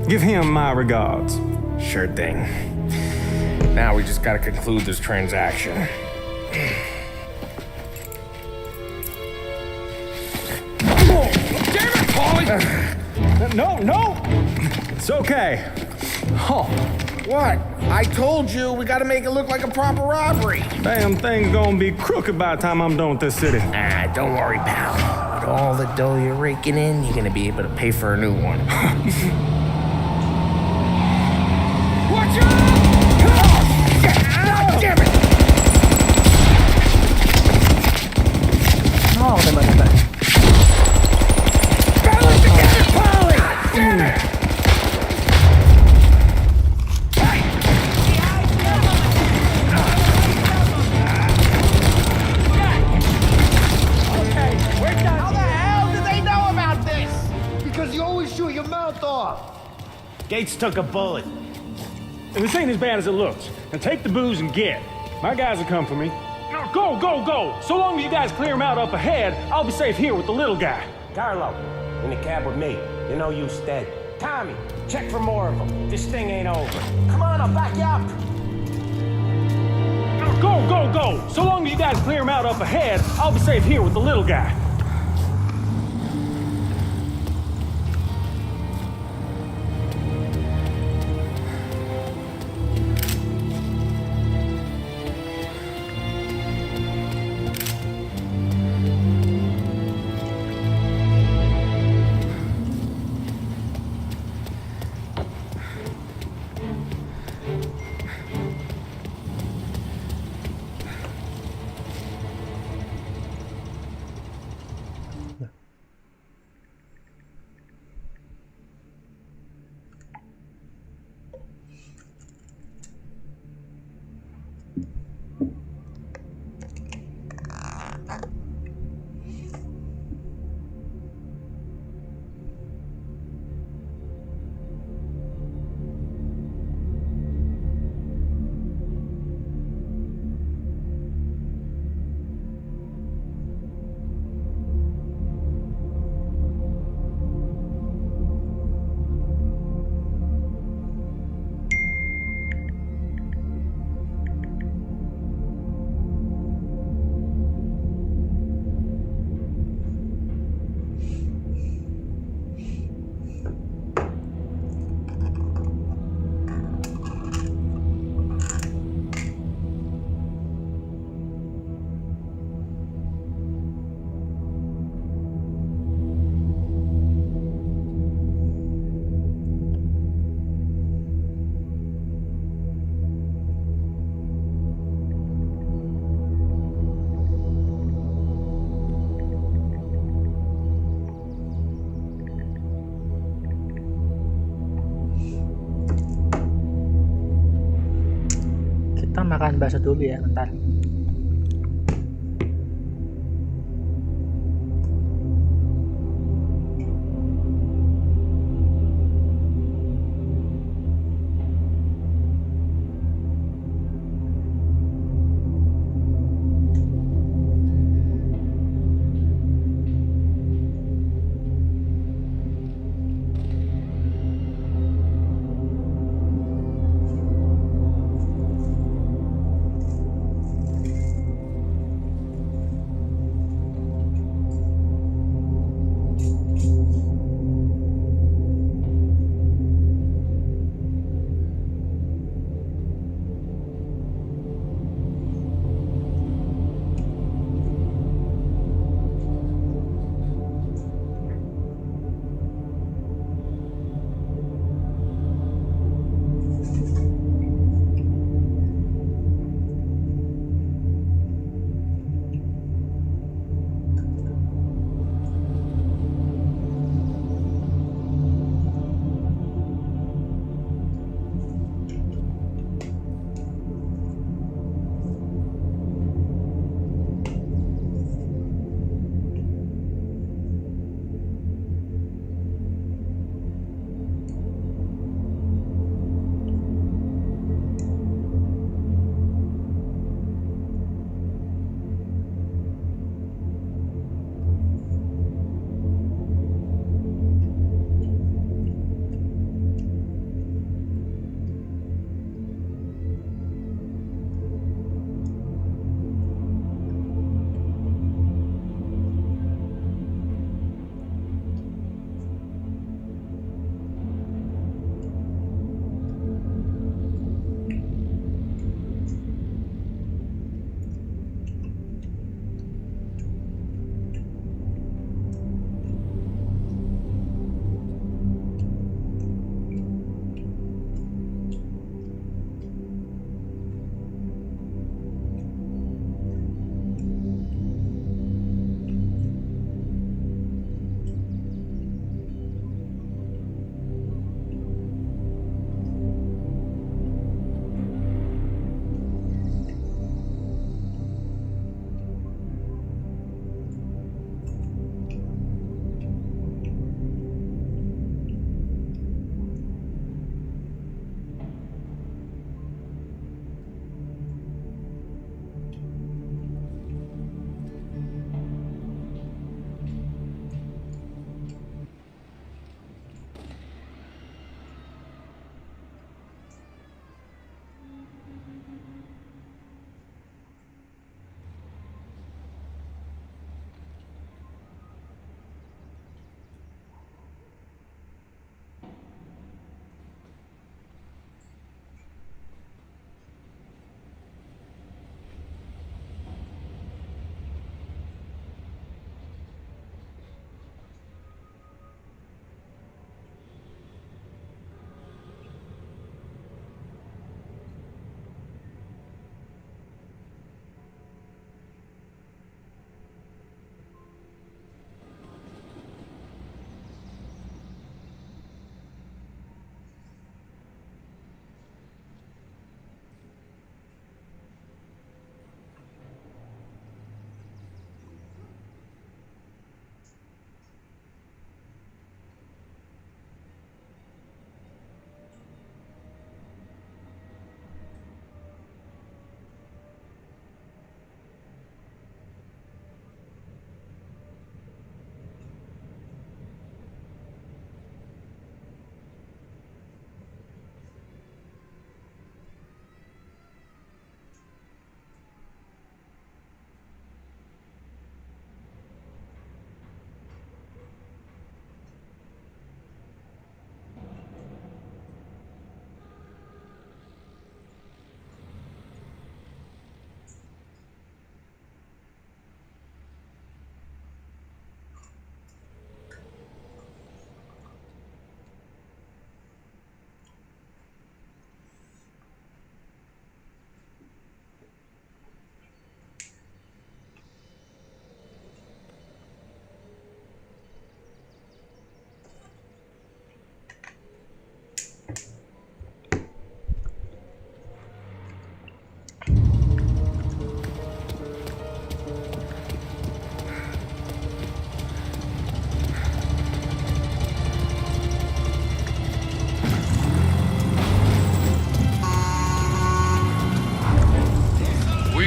V: give him my regards.
L: Sure thing. Now we just gotta conclude this transaction.
V: Damn it, Polly! No! It's okay. Oh.
L: What? I told you we gotta make it look like a proper robbery.
V: Damn thing's gonna be crooked by the time I'm done with this city.
L: Ah, don't worry, pal. With all the dough you're raking in, you're gonna be able to pay for a new one. Watch out! Oh, damn it!
A: Oh, tembak-tembak.
L: Balance together, Polly! Damn it!
V: Gates took a bullet. And this ain't as bad as it looks. Now take the booze and get. My guys will come for me. Now go! So long as you guys clear him out up ahead, I'll be safe here with the little guy.
U: Carlo, in the cab with me. You know you stead. Tommy, check for more of them. This thing ain't over. Come on, I'll back you up.
V: Now go! So long as you guys clear him out up ahead, I'll be safe here with the little guy.
A: Kita makan bakso dulu ya, bentar.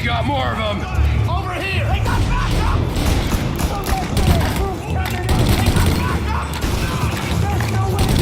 T: We got more of them.
L: Over here! They got backup! There's no way to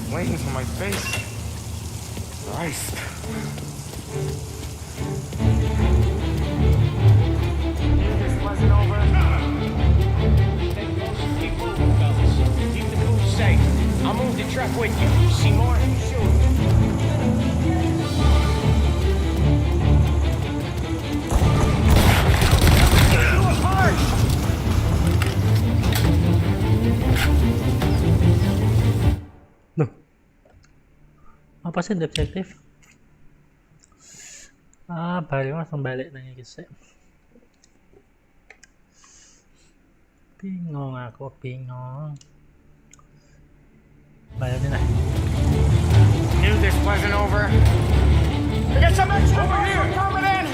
L: flames on my face. Christ. This wasn't over. Keep moving, fellas. Keep the crew safe. I'll move the truck with you. See more? Shoot.
A: Apa sih detektif? Baru langsung balik lagi guys. Bingung aku, bingung. Balikin lah.
L: Knew this wasn't over. I got some extra over here coming in.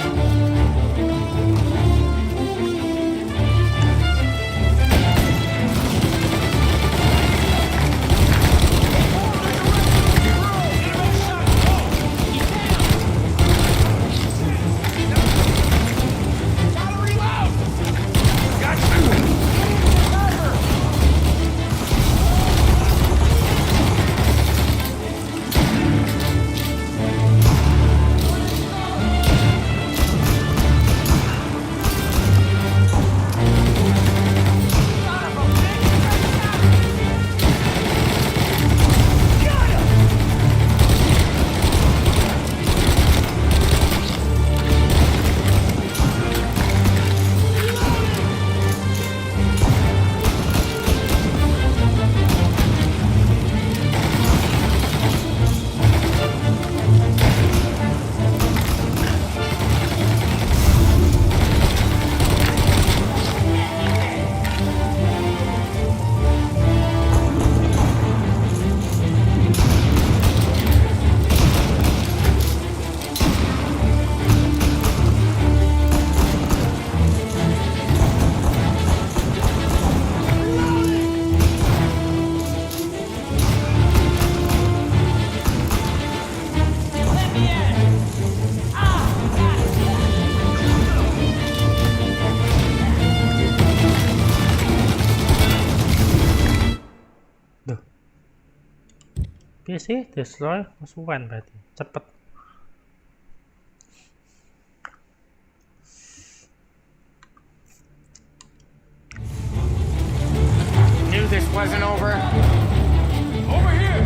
A: PC destroy musuhan berarti cepet.
L: Knew this wasn't over. Over here!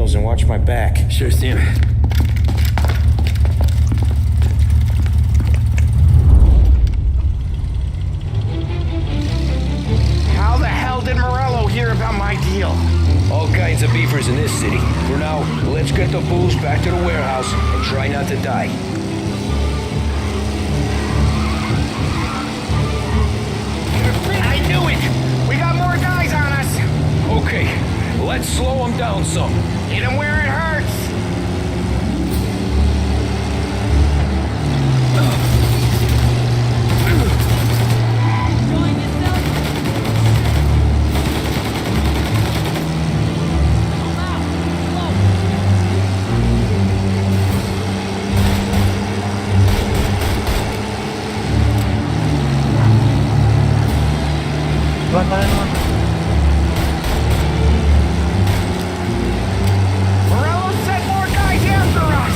L: And watch my back.
K: Sure thing.
L: How the hell did Morello hear about my deal?
K: All kinds of beefers in this city. For now, let's get the booze back to the warehouse and try not to die.
L: I knew it! We got more guys on us!
K: Okay, let's slow them down some.
L: Hit him where it hurts! Morello sent more guys after us!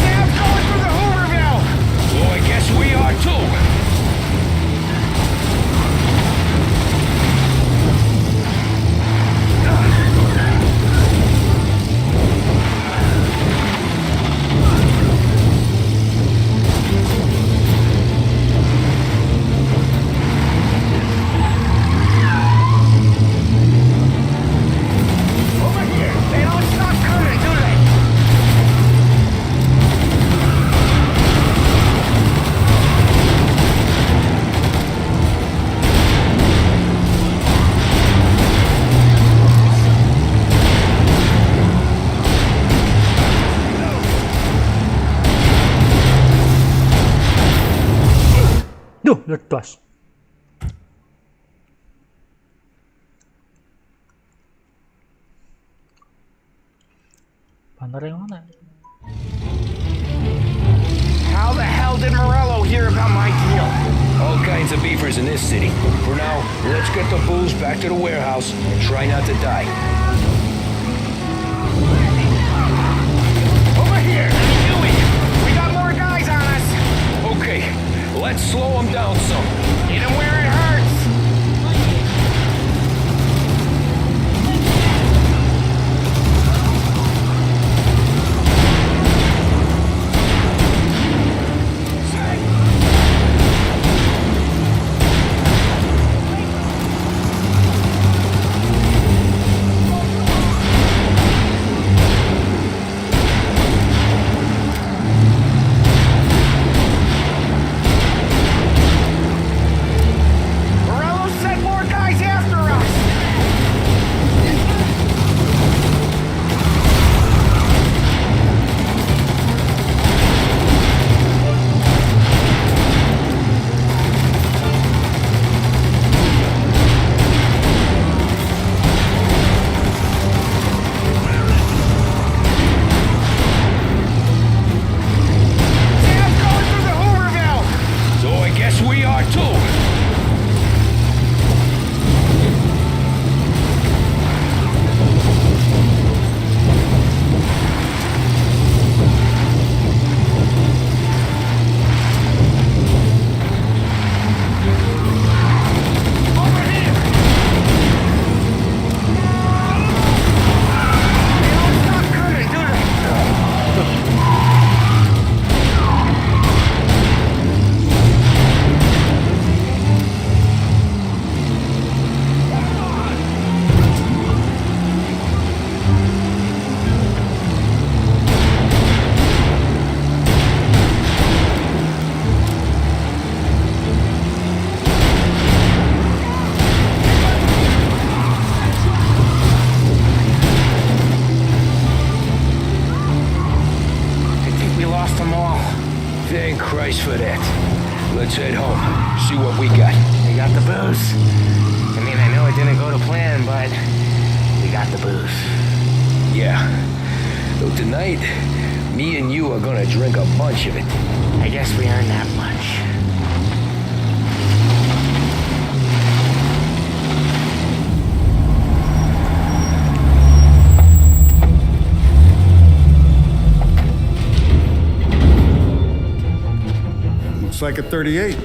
L: Cab's going through the Hooverville!
K: Well, I guess we are too.
L: Over here! They don't stop coming, do they?
A: Duh, ledas. Bandar yang mana?
L: How the hell did Morello hear about my deal?
K: All kinds of beefers in this city. For now, let's get the booze back to the warehouse and try not to die.
L: Over here! I knew it! We got more guys on us!
K: Okay, let's slow them down some.
L: Hit him where it hurts!
K: Christ for that. Let's head home. See what we got.
G: We got the booze. I mean, I know it didn't go to plan, but we got the booze.
K: Yeah. So tonight, me and you are gonna drink a bunch of it.
G: I guess we earned that much.
B: Looks like a 38.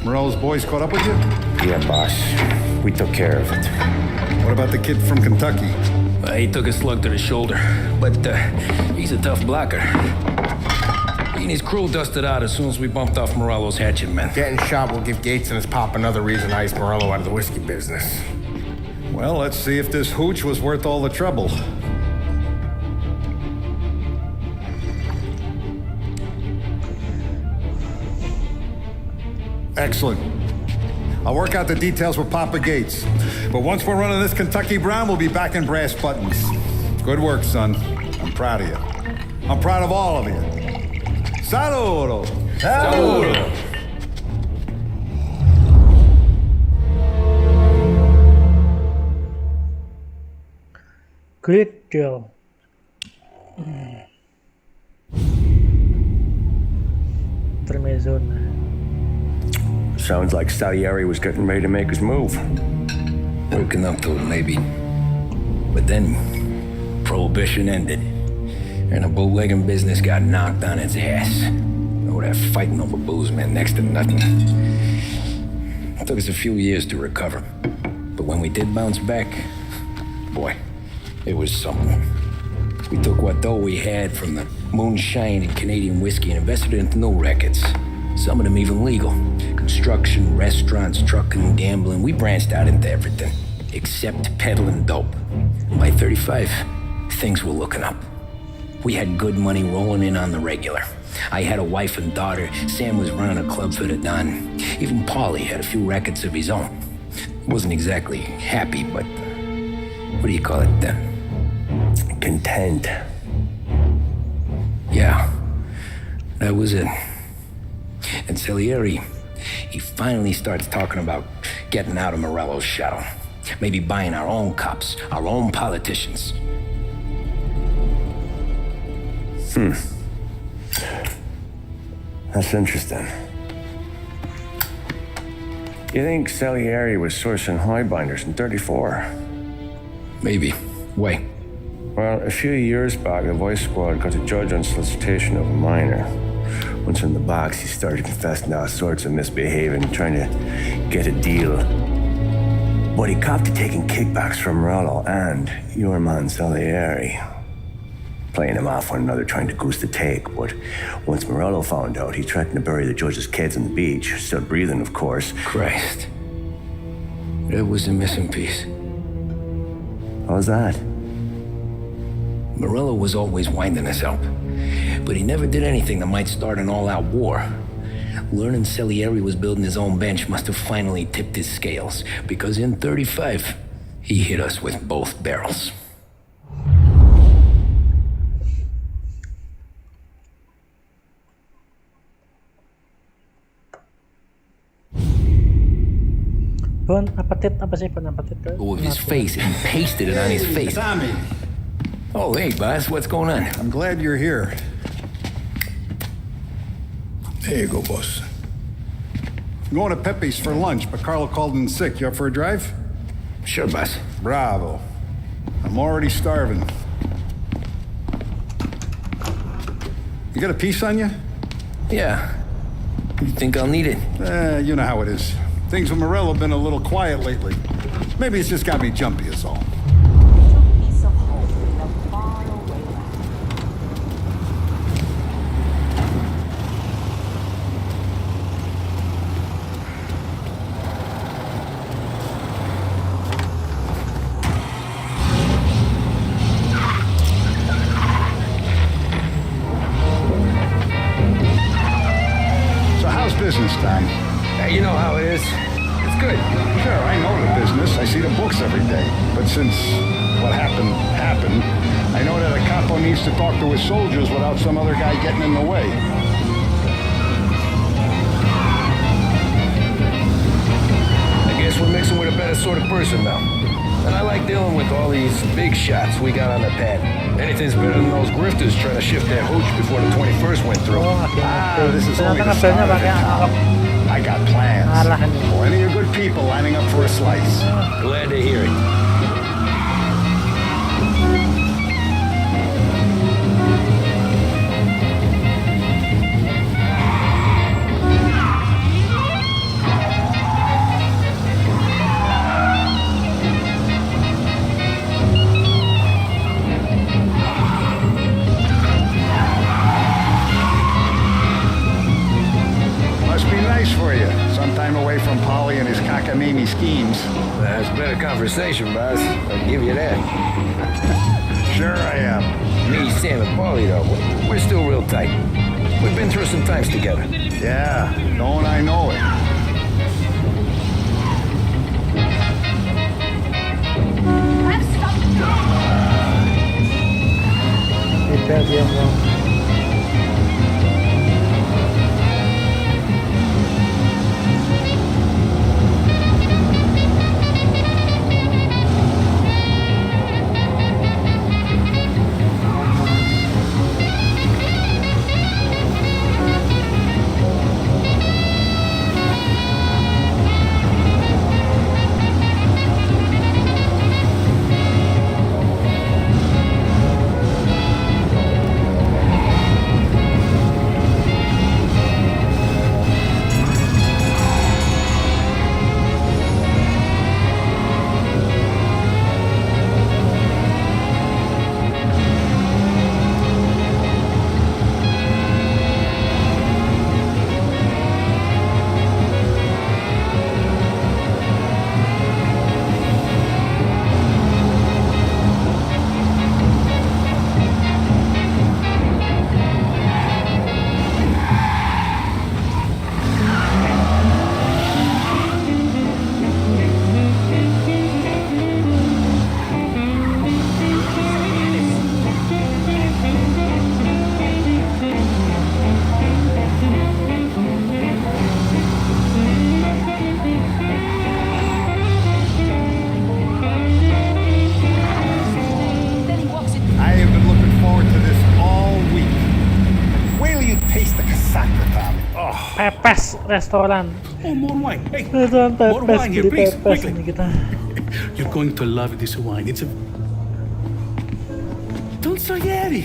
B: Morello's boys caught up with you?
C: Yeah, boss. We took care of it.
B: What about the kid from Kentucky?
K: He took a slug to the shoulder, but he's a tough blocker. He and his crew dusted out as soon as we bumped off Morello's hatchet men.
L: Getting shot will give Gates and his pop another reason to ice Morello out of the whiskey business.
B: Well, let's see if this hooch was worth all the trouble. Excellent. I'll work out the details with Papa Gates. But once we're running this Kentucky Brown, we'll be back in brass buttons. Good work, son. I'm proud of you. I'm proud of all of you. Saludo!
K: Saludo!
A: Great deal. Tremezona.
C: Sounds like Salieri was getting ready to make his move.
K: Working up to it, maybe. But then, Prohibition ended, and the bootlegging business got knocked on its ass. All that fighting over booze meant next to nothing. It took us a few years to recover. But when we did bounce back, boy, it was something. We took what dough we had from the moonshine and Canadian whiskey and invested it into new rackets. Some of them even legal. Construction, restaurants, trucking, gambling. We branched out into everything, except peddling dope. By 35, things were looking up. We had good money rolling in on the regular. I had a wife and daughter. Sam was running a club for the Don. Even Paulie had a few rackets of his own. Wasn't exactly happy, but what do you call it then?
C: Content.
K: Yeah, that was it. And Salieri, he finally starts talking about getting out of Morello's shadow. Maybe buying our own cops, our own politicians.
C: That's interesting. You think Salieri was sourcing highbinders in 34?
K: Maybe. Why?
C: Well, a few years back, the Vice Squad got a judge on solicitation of a minor. Once in the box, he started confessing all sorts of misbehaving, trying to get a deal. But he copped to taking kickbacks from Morello and your man Salieri. Playing them off one another, trying to goose the take. But once Morello found out, he threatened to bury the judge's kids on the beach. Still breathing, of course.
K: Christ. That was the missing piece.
C: How's that?
K: Morello was always winding us up. But he never did anything that might start an all-out war. Learning Salieri was building his own bench must have finally tipped his scales, because in 35, he hit us with both barrels.
A: Bon appetit, apa sih bon appetit?
K: With his face, and he pasted it on his face.
B: Tommy.
K: Oh, hey, boss, what's going on?
B: I'm glad you're here.
Q: There you go, boss.
B: I'm going to Pepe's for lunch, but Carlo called in sick. You up for a drive?
K: Sure, boss.
B: Bravo. I'm already starving. You got a piece on you?
K: Yeah. You think I'll need it?
B: You know how it is. Things with Morello have been a little quiet lately. Maybe it's just got me jumpy is all. Business time.
K: You know how it is. It's good.
B: Sure, I know the business. I see the books every day. But since what happened, I know that a capo needs to talk to his soldiers without some other guy getting in the way.
K: sort of person now. And I like dealing with all these big shots we got on the pad. Anything's better than those grifters trying to shift their hooch before the 21st went through.
B: This is only the start of it, Tom. I got plans. Plenty of good people lining up for a slice.
K: Glad to hear it.
B: Must be nice for you. Some time away from Polly and his cockamamie schemes.
K: That's better conversation, boss. I'll give you that.
B: Sure I am.
K: Me, Sam, and Paulie, though, we're still real tight. We've been through some times together.
B: Yeah, don't I know it.
A: Pepes restoran.
H: Oh, more wine. Hey,
A: Restoran
H: more
A: pepes,
H: wine here,
A: jadi
H: please.
A: pepes
H: Quickly.
A: ini kita.
H: You're going to love this wine. It's a... Don Salieri.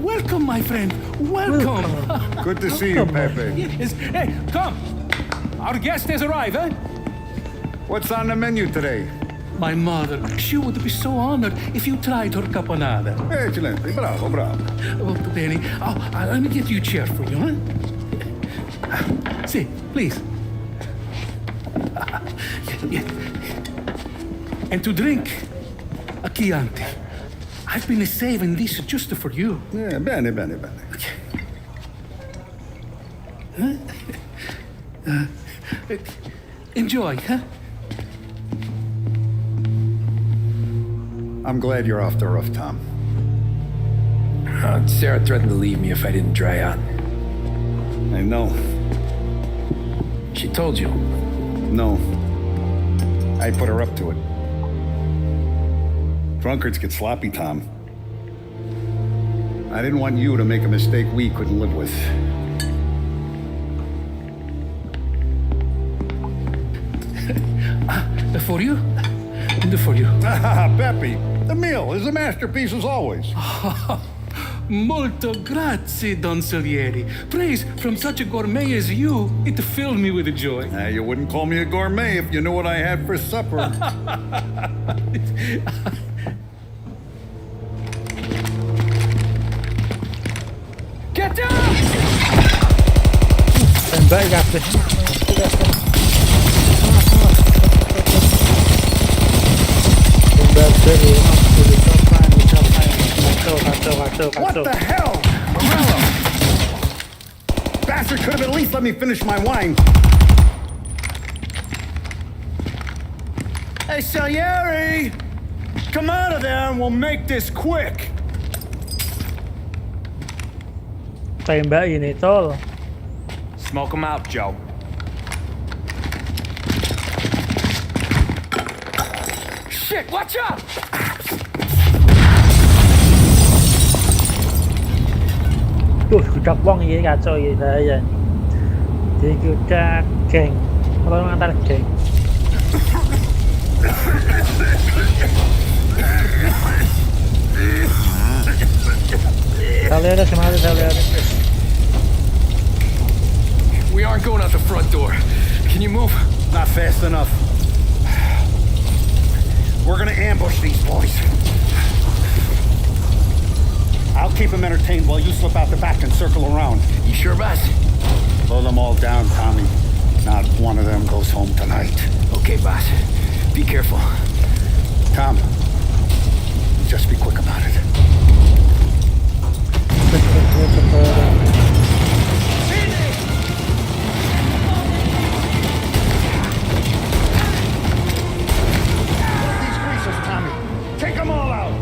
H: Welcome, my friend. Welcome.
B: Good to see you, Pepe.
H: Yes. Hey, come. Our guest has arrived, eh?
B: What's on the menu today?
H: My mother, she would be so honored if you tried her caponata.
B: Excellent. Bravo, bravo.
H: Molto bene. Oh, let me get you a chair for you, huh? See, please. Yeah. And to drink, a Chianti. I've been saving this just for you.
B: Yeah, bene, bene, bene.
H: Huh? Enjoy, huh?
B: I'm glad you're off the roof, Tom.
K: Sarah threatened to leave me if I didn't dry out.
B: I know.
K: She told you?
B: No. I put her up to it. Drunkards get sloppy, Tom. I didn't want you to make a mistake we couldn't live with.
H: For you? And for you.
B: Pepe, the meal is a masterpiece as always.
H: Molto grazie, Don Salieri. Praise from such a gourmet as you, it filled me with joy.
B: You wouldn't call me a gourmet if you knew what I had for supper.
H: Get down!
A: Tembak kabeh.
B: What the hell? Morello! Bastard could have at least let me finish my wine.
L: Hey, Salieri! Come out of there and we'll make this quick.
A: Tembak ini tol.
L: Smoke 'em out, Joe.
K: Shit, watch out!
A: Kucak wong ini kacau ini bahaya nih. Dikucak geng. Pertarungan antar geng. Salianes kemana Salianes?
K: We aren't going out the front door. Can you move?
H: Not fast enough. We're gonna ambush these boys. I'll keep them entertained while you slip out the back and circle around.
K: You sure, boss?
H: Blow them all down, Tommy. Not one of them goes home tonight.
K: Okay, boss. Be careful.
H: Tom, just be quick about it. These greasers, Tommy. Take them all out.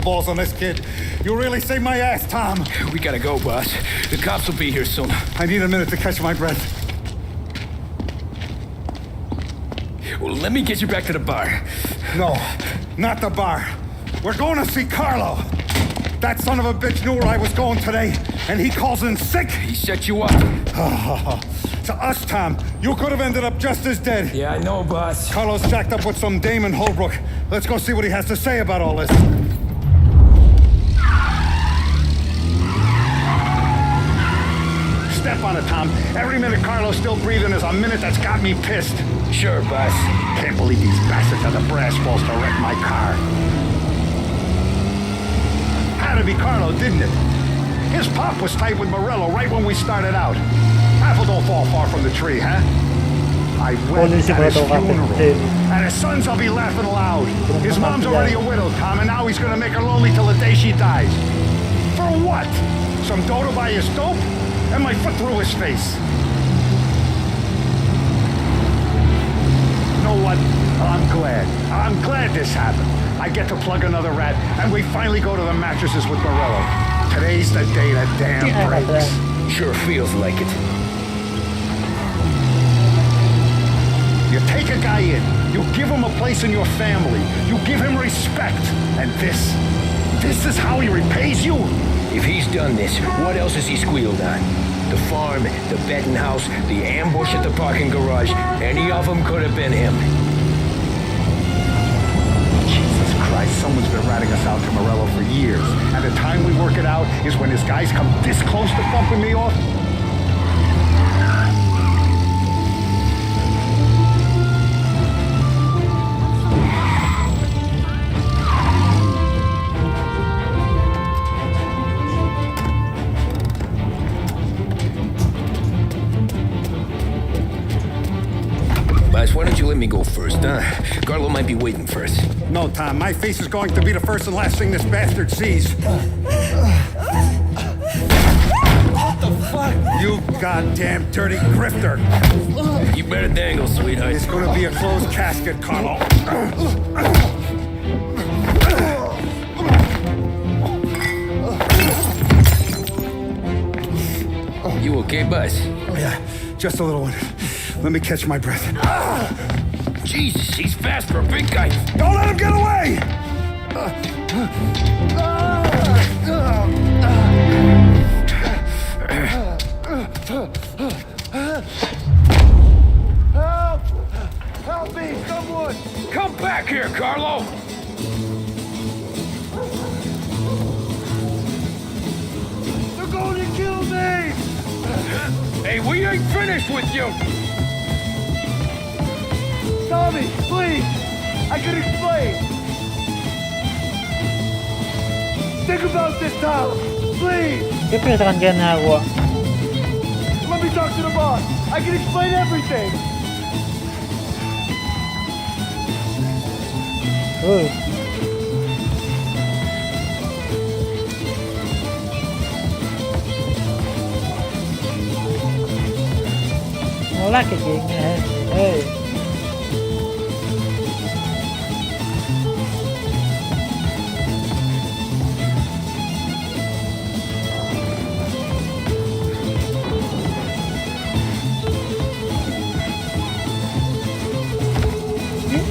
H: Balls on this kid. You really saved my ass, Tom.
K: We gotta go, boss. The cops will be here soon.
H: I need a minute to catch my breath.
K: Well, let me get you back to the bar.
H: No, not the bar. We're going to see Carlo. That son of a bitch knew where I was going today, and he calls in sick.
K: He set you up.
H: To us, Tom, you could have ended up just as dead.
K: Yeah, I know, boss.
H: Carlo's jacked up with some dame in Holbrook. Let's go see what he has to say about all this. Step on it, Tom. Every minute Carlo's still breathing is a minute that's got me pissed.
K: Sure, boss.
H: Can't believe these bastards had the brass balls to wreck my car. Had to be Carlo, didn't it? His pop was tight with Morello right when we started out. Apple don't fall far from the tree, huh?
Q: I wept
A: Polisi
Q: at his
A: pada tahu
Q: funeral.
A: kapten.
Q: At his sons, I'll be laughing loud. His mom's already a widow, Tom, and now he's gonna make her lonely till the day she dies. For what? Some dodo by his dope? And my foot through his face. You know what? I'm glad. I'm glad this happened. I get to plug another rat, and we finally go to the mattresses with Morello. Today's the day that damn breaks.
K: Sure feels like it.
Q: You take a guy in, you give him a place in your family, you give him respect, and this is how he repays you?
K: If he's done this, what else has he squealed on? The farm, the betting house, the ambush at the parking garage, any of them could have been him.
Q: Jesus Christ, someone's been ratting us out to Morello for years, and the time we work it out is when his guys come this close to bumping me off?
K: Buzz, why don't you let me go first, huh? Carlo might be waiting for us.
Q: No, Tom, my face is going to be the first and last thing this bastard sees. What the fuck? You goddamn dirty grifter.
K: You better dangle, sweetheart.
Q: It's gonna be a closed casket, Carlo.
K: You okay, Buzz?
Q: Yeah, just a little one. Let me catch my breath.
K: Jesus, he's fast for a big guy.
Q: Don't let him get away!
T: Help! Help me, someone!
K: Come back here, Carlo!
T: They're going to kill me!
K: Hey, we ain't finished with you!
T: Tommy, please! I can explain! Think about this, Tom! Please!
A: Dia penyesakan kena gua.
T: Let me talk to the boss! I can explain everything!
A: Nolak cái chuyện này. Ê.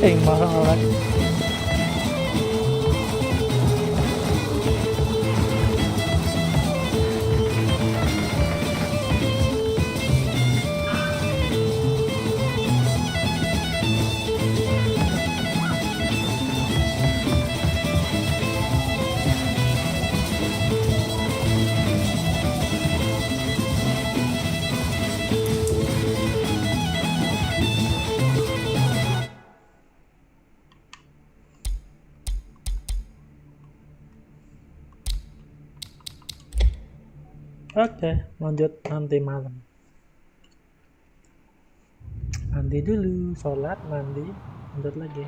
A: Tiền mà không nolak. Oke, lanjut nanti malam. Mandi dulu, sholat, mandi, lanjut lagi.